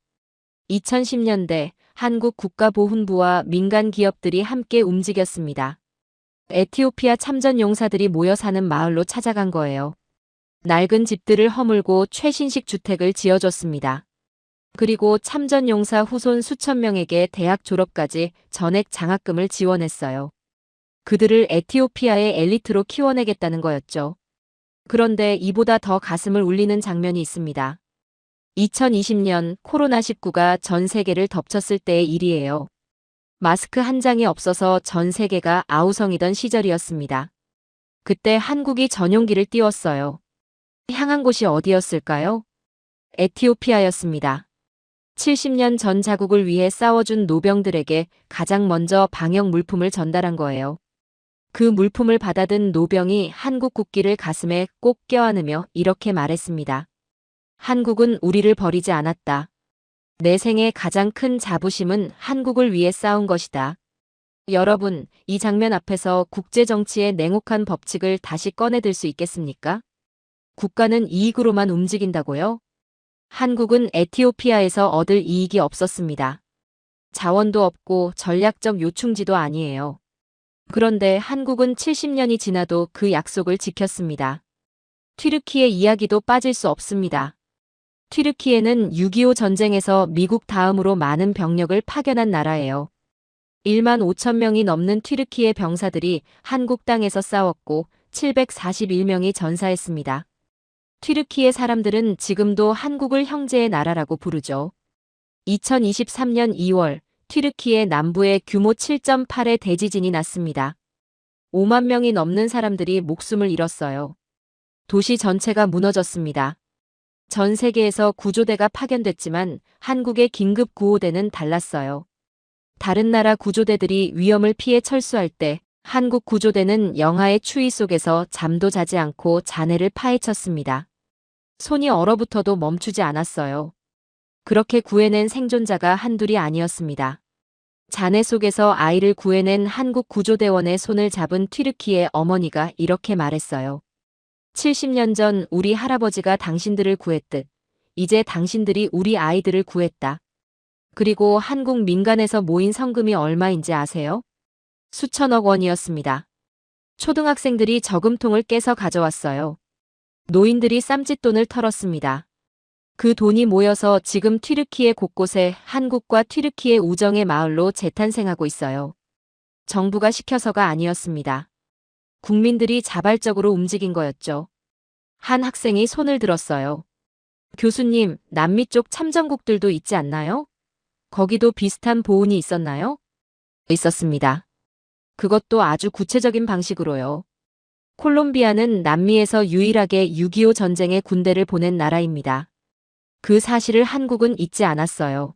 [SPEAKER 3] 2010년대 한국 국가보훈부와 민간 기업들이 함께 움직였습니다. 에티오피아 참전 용사들이 모여 사는 마을로 찾아간 거예요. 낡은 집들을 허물고 최신식 주택을 지어줬습니다. 그리고 참전 용사 후손 수천 명에게 대학 졸업까지 전액 장학금을 지원했어요. 그들을 에티오피아의 엘리트로 키워내겠다는 거였죠. 그런데 이보다 더 가슴을 울리는 장면이 있습니다. 2020년 코로나19가 전 세계를 덮쳤을 때의 일이에요. 마스크 한 장이 없어서 전 세계가 아우성이던 시절이었습니다. 그때 한국이 전용기를 띄웠어요. 향한 곳이 어디였을까요? 에티오피아였습니다. 70년 전 자국을 위해 싸워준 노병들에게 가장 먼저 방역 물품을 전달한 거예요. 그 물품을 받아든 노병이 한국 국기를 가슴에 꼭 껴안으며 이렇게 말했습니다. 한국은 우리를 버리지 않았다. 내 생의 가장 큰 자부심은 한국을 위해 싸운 것이다. 여러분, 이 장면 앞에서 국제정치의 냉혹한 법칙을 다시 꺼내들 수 있겠습니까? 국가는 이익으로만 움직인다고요? 한국은 에티오피아에서 얻을 이익이 없었습니다. 자원도 없고 전략적 요충지도 아니에요. 그런데 한국은 70년이 지나도 그 약속을 지켰습니다. 튀르키예 이야기도 빠질 수 없습니다. 튀르키예는 6.25 전쟁에서 미국 다음으로 많은 병력을 파견한 나라예요. 1만 5천 명이 넘는 튀르키예 병사들이 한국 땅에서 싸웠고 741명이 전사했습니다. 튀르키예 사람들은 지금도 한국을 형제의 나라라고 부르죠. 2023년 2월 튀르키예 남부에 규모 7.8의 대지진이 났습니다. 5만 명이 넘는 사람들이 목숨을 잃었어요. 도시 전체가 무너졌습니다. 전 세계에서 구조대가 파견됐지만 한국의 긴급 구호대는 달랐어요. 다른 나라 구조대들이 위험을 피해 철수할 때 한국 구조대는 영하의 추위 속에서 잠도 자지 않고 잔해를 파헤쳤습니다. 손이 얼어붙어도 멈추지 않았어요. 그렇게 구해낸 생존자가 한둘이 아니었습니다. 잔해 속에서 아이를 구해낸 한국 구조대원의 손을 잡은 튀르키예 어머니가 이렇게 말했어요. 70년 전 우리 할아버지가 당신들을 구했듯 이제 당신들이 우리 아이들을 구했다. 그리고 한국 민간에서 모인 성금이 얼마인지 아세요? 수천억 원이었습니다. 초등학생들이 저금통을 깨서 가져왔어요. 노인들이 쌈짓돈을 털었습니다. 그 돈이 모여서 지금 튀르키예 곳곳에 한국과 튀르키예 우정의 마을로 재탄생하고 있어요. 정부가 시켜서가 아니었습니다. 국민들이 자발적으로 움직인 거였죠. 한 학생이 손을 들었어요. 교수님, 남미 쪽 참전국들도 있지 않나요? 거기도 비슷한 보훈이 있었나요? 있었습니다. 그것도 아주 구체적인 방식으로요. 콜롬비아는 남미에서 유일하게 6.25 전쟁에 군대를 보낸 나라입니다. 그 사실을 한국은 잊지 않았어요.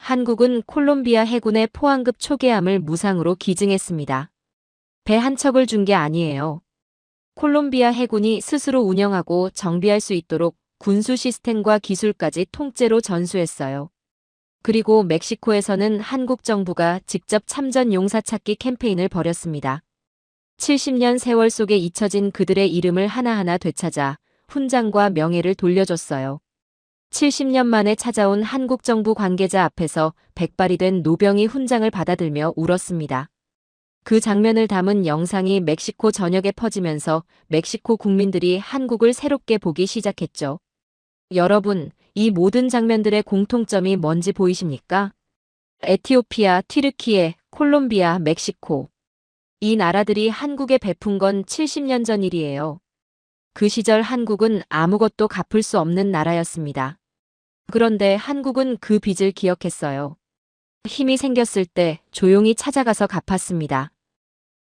[SPEAKER 3] 한국은 콜롬비아 해군의 포항급 초계함을 무상으로 기증했습니다. 배 한 척을 준 게 아니에요. 콜롬비아 해군이 스스로 운영하고 정비할 수 있도록 군수 시스템과 기술까지 통째로 전수했어요. 그리고 멕시코에서는 한국 정부가 직접 참전 용사 찾기 캠페인을 벌였습니다. 70년 세월 속에 잊혀진 그들의 이름을 하나하나 되찾아 훈장과 명예를 돌려줬어요. 70년 만에 찾아온 한국 정부 관계자 앞에서 백발이 된 노병이 훈장을 받아들며 울었습니다. 그 장면을 담은 영상이 멕시코 전역에 퍼지면서 멕시코 국민들이 한국을 새롭게 보기 시작했죠. 여러분, 이 모든 장면들의 공통점이 뭔지 보이십니까? 에티오피아, 튀르키예, 콜롬비아, 멕시코. 이 나라들이 한국에 베푼 건 70년 전 일이에요. 그 시절 한국은 아무것도 갚을 수 없는 나라였습니다. 그런데 한국은 그 빚을 기억했어요. 힘이 생겼을 때 조용히 찾아가서 갚았습니다.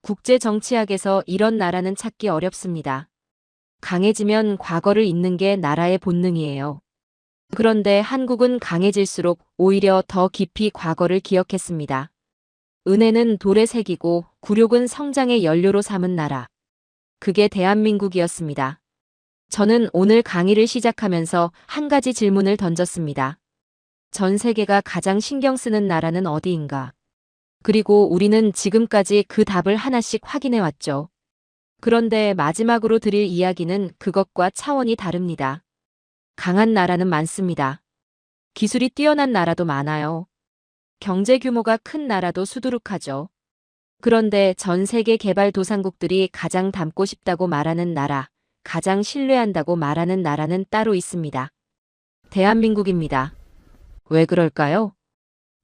[SPEAKER 3] 국제 정치학에서 이런 나라는 찾기 어렵습니다. 강해지면 과거를 잊는 게 나라의 본능이에요. 그런데 한국은 강해질수록 오히려 더 깊이 과거를 기억했습니다. 은혜는 돌에 새기고 굴욕은 성장의 연료로 삼은 나라. 그게 대한민국이었습니다. 저는 오늘 강의를 시작하면서 한 가지 질문을 던졌습니다. 전 세계가 가장 신경 쓰는 나라는 어디인가? 그리고 우리는 지금까지 그 답을 하나씩 확인해 왔죠. 그런데 마지막으로 드릴 이야기는 그것과 차원이 다릅니다. 강한 나라는 많습니다. 기술이 뛰어난 나라도 많아요. 경제 규모가 큰 나라도 수두룩하죠. 그런데 전 세계 개발도상국들이 가장 닮고 싶다고 말하는 나라, 가장 신뢰한다고 말하는 나라는 따로 있습니다. 대한민국입니다. 왜 그럴까요?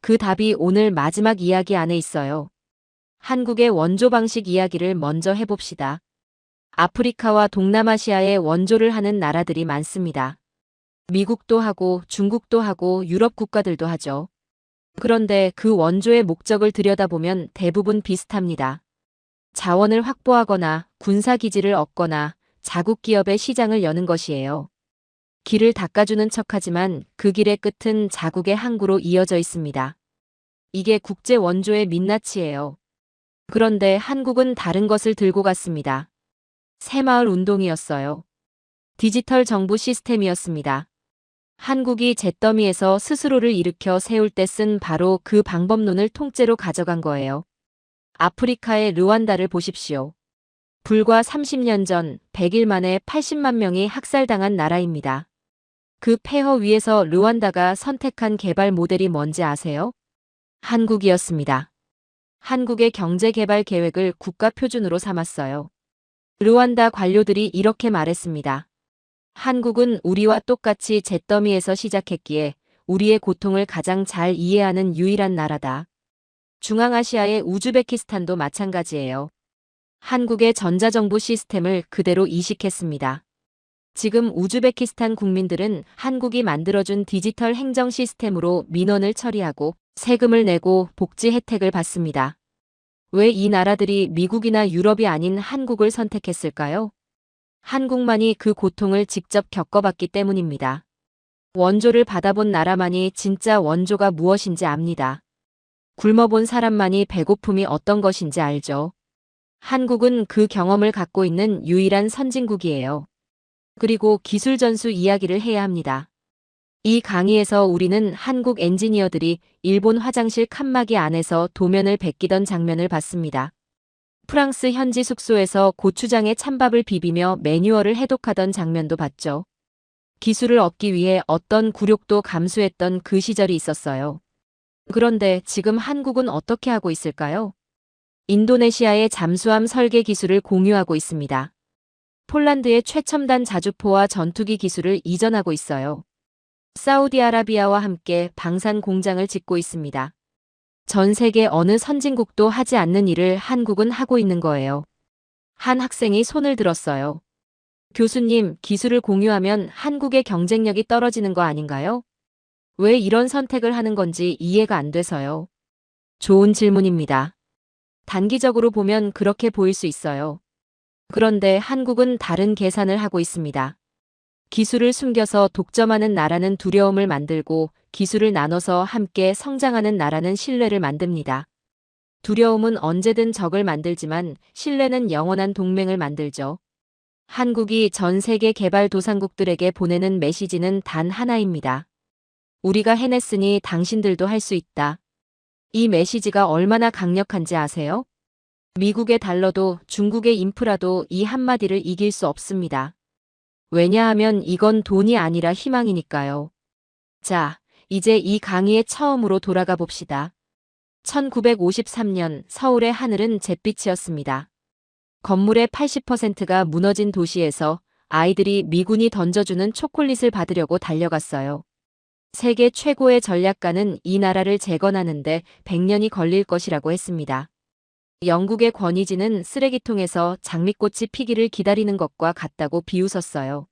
[SPEAKER 3] 그 답이 오늘 마지막 이야기 안에 있어요. 한국의 원조 방식 이야기를 먼저 해봅시다. 아프리카와 동남아시아에 원조를 하는 나라들이 많습니다. 미국도 하고 중국도 하고 유럽 국가들도 하죠. 그런데 그 원조의 목적을 들여다보면 대부분 비슷합니다. 자원을 확보하거나 군사기지를 얻거나 자국 기업의 시장을 여는 것이에요. 길을 닦아주는 척하지만 그 길의 끝은 자국의 항구로 이어져 있습니다. 이게 국제 원조의 민낯이에요. 그런데 한국은 다른 것을 들고 갔습니다. 새마을 운동이었어요. 디지털 정부 시스템이었습니다. 한국이 잿더미에서 스스로를 일으켜 세울 때 쓴 바로 그 방법론을 통째로 가져간 거예요. 아프리카의 르완다를 보십시오. 불과 30년 전 100일 만에 80만 명이 학살당한 나라입니다. 그 폐허 위에서 르완다가 선택한 개발 모델이 뭔지 아세요? 한국이었습니다. 한국의 경제개발 계획을 국가 표준으로 삼았어요. 르완다 관료들이 이렇게 말했습니다. 한국은 우리와 똑같이 잿더미에서 시작했기에 우리의 고통을 가장 잘 이해하는 유일한 나라다. 중앙아시아의 우즈베키스탄도 마찬가지예요. 한국의 전자정부 시스템을 그대로 이식했습니다. 지금 우즈베키스탄 국민들은 한국이 만들어준 디지털 행정 시스템으로 민원을 처리하고 세금을 내고 복지 혜택을 받습니다. 왜 이 나라들이 미국이나 유럽이 아닌 한국을 선택했을까요? 한국만이 그 고통을 직접 겪어봤기 때문입니다. 원조를 받아본 나라만이 진짜 원조가 무엇인지 압니다. 굶어본 사람만이 배고픔이 어떤 것인지 알죠. 한국은 그 경험을 갖고 있는 유일한 선진국이에요. 그리고 기술 전수 이야기를 해야 합니다. 이 강의에서 우리는 한국 엔지니어들이 일본 화장실 칸막이 안에서 도면을 베끼던 장면을 봤습니다. 프랑스 현지 숙소에서 고추장에 찬밥을 비비며 매뉴얼을 해독하던 장면도 봤죠. 기술을 얻기 위해 어떤 굴욕도 감수했던 그 시절이 있었어요. 그런데 지금 한국은 어떻게 하고 있을까요? 인도네시아의 잠수함 설계 기술을 공유하고 있습니다. 폴란드의 최첨단 자주포와 전투기 기술을 이전하고 있어요. 사우디아라비아와 함께 방산 공장을 짓고 있습니다. 전 세계 어느 선진국도 하지 않는 일을 한국은 하고 있는 거예요. 한 학생이 손을 들었어요. 교수님, 기술을 공유하면 한국의 경쟁력이 떨어지는 거 아닌가요? 왜 이런 선택을 하는 건지 이해가 안 돼서요. 좋은 질문입니다. 단기적으로 보면 그렇게 보일 수 있어요. 그런데 한국은 다른 계산을 하고 있습니다. 기술을 숨겨서 독점하는 나라는 두려움을 만들고 기술을 나눠서 함께 성장하는 나라는 신뢰를 만듭니다. 두려움은 언제든 적을 만들지만 신뢰는 영원한 동맹을 만들죠. 한국이 전 세계 개발도상국들에게 보내는 메시지는 단 하나입니다. 우리가 해냈으니 당신들도 할 수 있다. 이 메시지가 얼마나 강력한지 아세요? 미국의 달러도 중국의 인프라도 이 한마디를 이길 수 없습니다. 왜냐하면 이건 돈이 아니라 희망이니까요. 자, 이제 이 강의에 처음으로 돌아가 봅시다. 1953년 서울의 하늘은 잿빛이었습니다. 건물의 80%가 무너진 도시에서 아이들이 미군이 던져주는 초콜릿을 받으려고 달려갔어요. 세계 최고의 전략가는 이 나라를 재건하는데 100년이 걸릴 것이라고 했습니다. 영국의 권위지는 쓰레기통에서 장미꽃이 피기를 기다리는 것과 같다고 비웃었어요.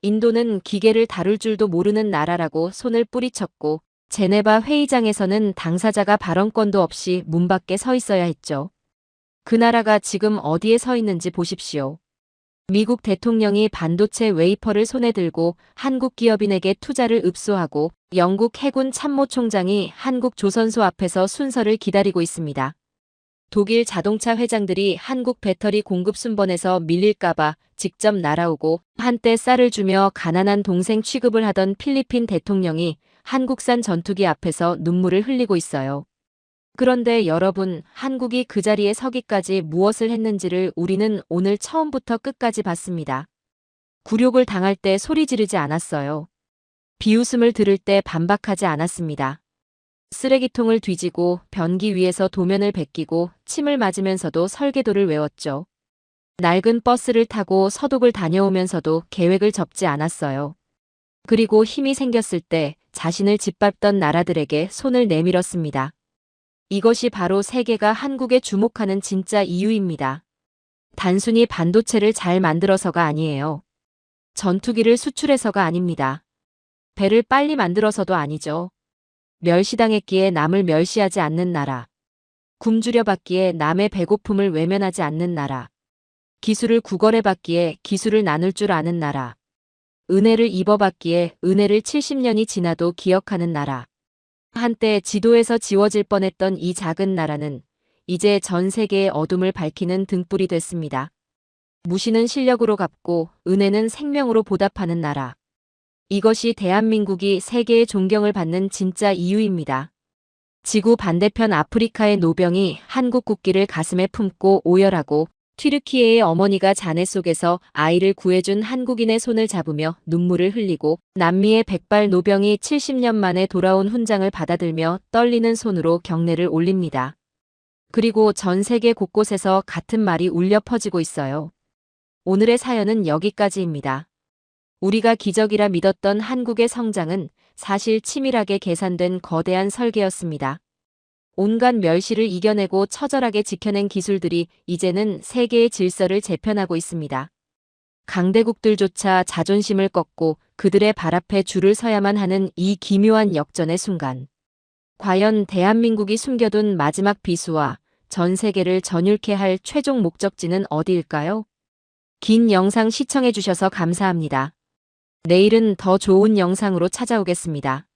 [SPEAKER 3] 인도는 기계를 다룰 줄도 모르는 나라라고 손을 뿌리쳤고 제네바 회의장에서는 당사자가 발언권도 없이 문 밖에 서 있어야 했죠. 그 나라가 지금 어디에 서 있는지 보십시오. 미국 대통령이 반도체 웨이퍼를 손에 들고 한국 기업인에게 투자를 읍소하고 영국 해군 참모총장이 한국 조선소 앞에서 순서를 기다리고 있습니다. 독일 자동차 회장들이 한국 배터리 공급 순번에서 밀릴까봐 직접 날아오고 한때 쌀을 주며 가난한 동생 취급을 하던 필리핀 대통령이 한국산 전투기 앞에서 눈물을 흘리고 있어요. 그런데 여러분, 한국이 그 자리에 서기까지 무엇을 했는지를 우리는 오늘 처음부터 끝까지 봤습니다. 굴욕을 당할 때 소리 지르지 않았어요. 비웃음을 들을 때 반박하지 않았습니다. 쓰레기통을 뒤지고 변기 위에서 도면을 베끼고 침을 맞으면서도 설계도를 외웠죠. 낡은 버스를 타고 서독을 다녀오면서도 계획을 접지 않았어요. 그리고 힘이 생겼을 때 자신을 짓밟던 나라들에게 손을 내밀었습니다. 이것이 바로 세계가 한국에 주목하는 진짜 이유입니다. 단순히 반도체를 잘 만들어서가 아니에요. 전투기를 수출해서가 아닙니다. 배를 빨리 만들어서도 아니죠. 멸시당했기에 남을 멸시하지 않는 나라. 굶주려받기에 남의 배고픔을 외면하지 않는 나라. 기술을 구걸해받기에 기술을 나눌 줄 아는 나라. 은혜를 입어받기에 은혜를 70년이 지나도 기억하는 나라. 한때 지도에서 지워질 뻔했던 이 작은 나라는 이제 전 세계의 어둠을 밝히는 등불이 됐습니다. 무시는 실력으로 갚고 은혜는 생명으로 보답하는 나라. 이것이 대한민국이 세계의 존경을 받는 진짜 이유입니다. 지구 반대편 아프리카의 노병이 한국 국기를 가슴에 품고 오열하고 튀르키예의 어머니가 잔해 속에서 아이를 구해준 한국인의 손을 잡으며 눈물을 흘리고 남미의 백발 노병이 70년 만에 돌아온 훈장을 받아들며 떨리는 손으로 경례를 올립니다. 그리고 전 세계 곳곳에서 같은 말이 울려 퍼지고 있어요. 오늘의 사연은 여기까지입니다. 우리가 기적이라 믿었던 한국의 성장은 사실 치밀하게 계산된 거대한 설계였습니다. 온갖 멸시를 이겨내고 처절하게 지켜낸 기술들이 이제는 세계의 질서를 재편하고 있습니다. 강대국들조차 자존심을 꺾고 그들의 발 앞에 줄을 서야만 하는 이 기묘한 역전의 순간. 과연 대한민국이 숨겨둔 마지막 비수와 전 세계를 전율케 할 최종 목적지는 어디일까요? 긴 영상 시청해주셔서 감사합니다. 내일은 더 좋은 영상으로 찾아오겠습니다.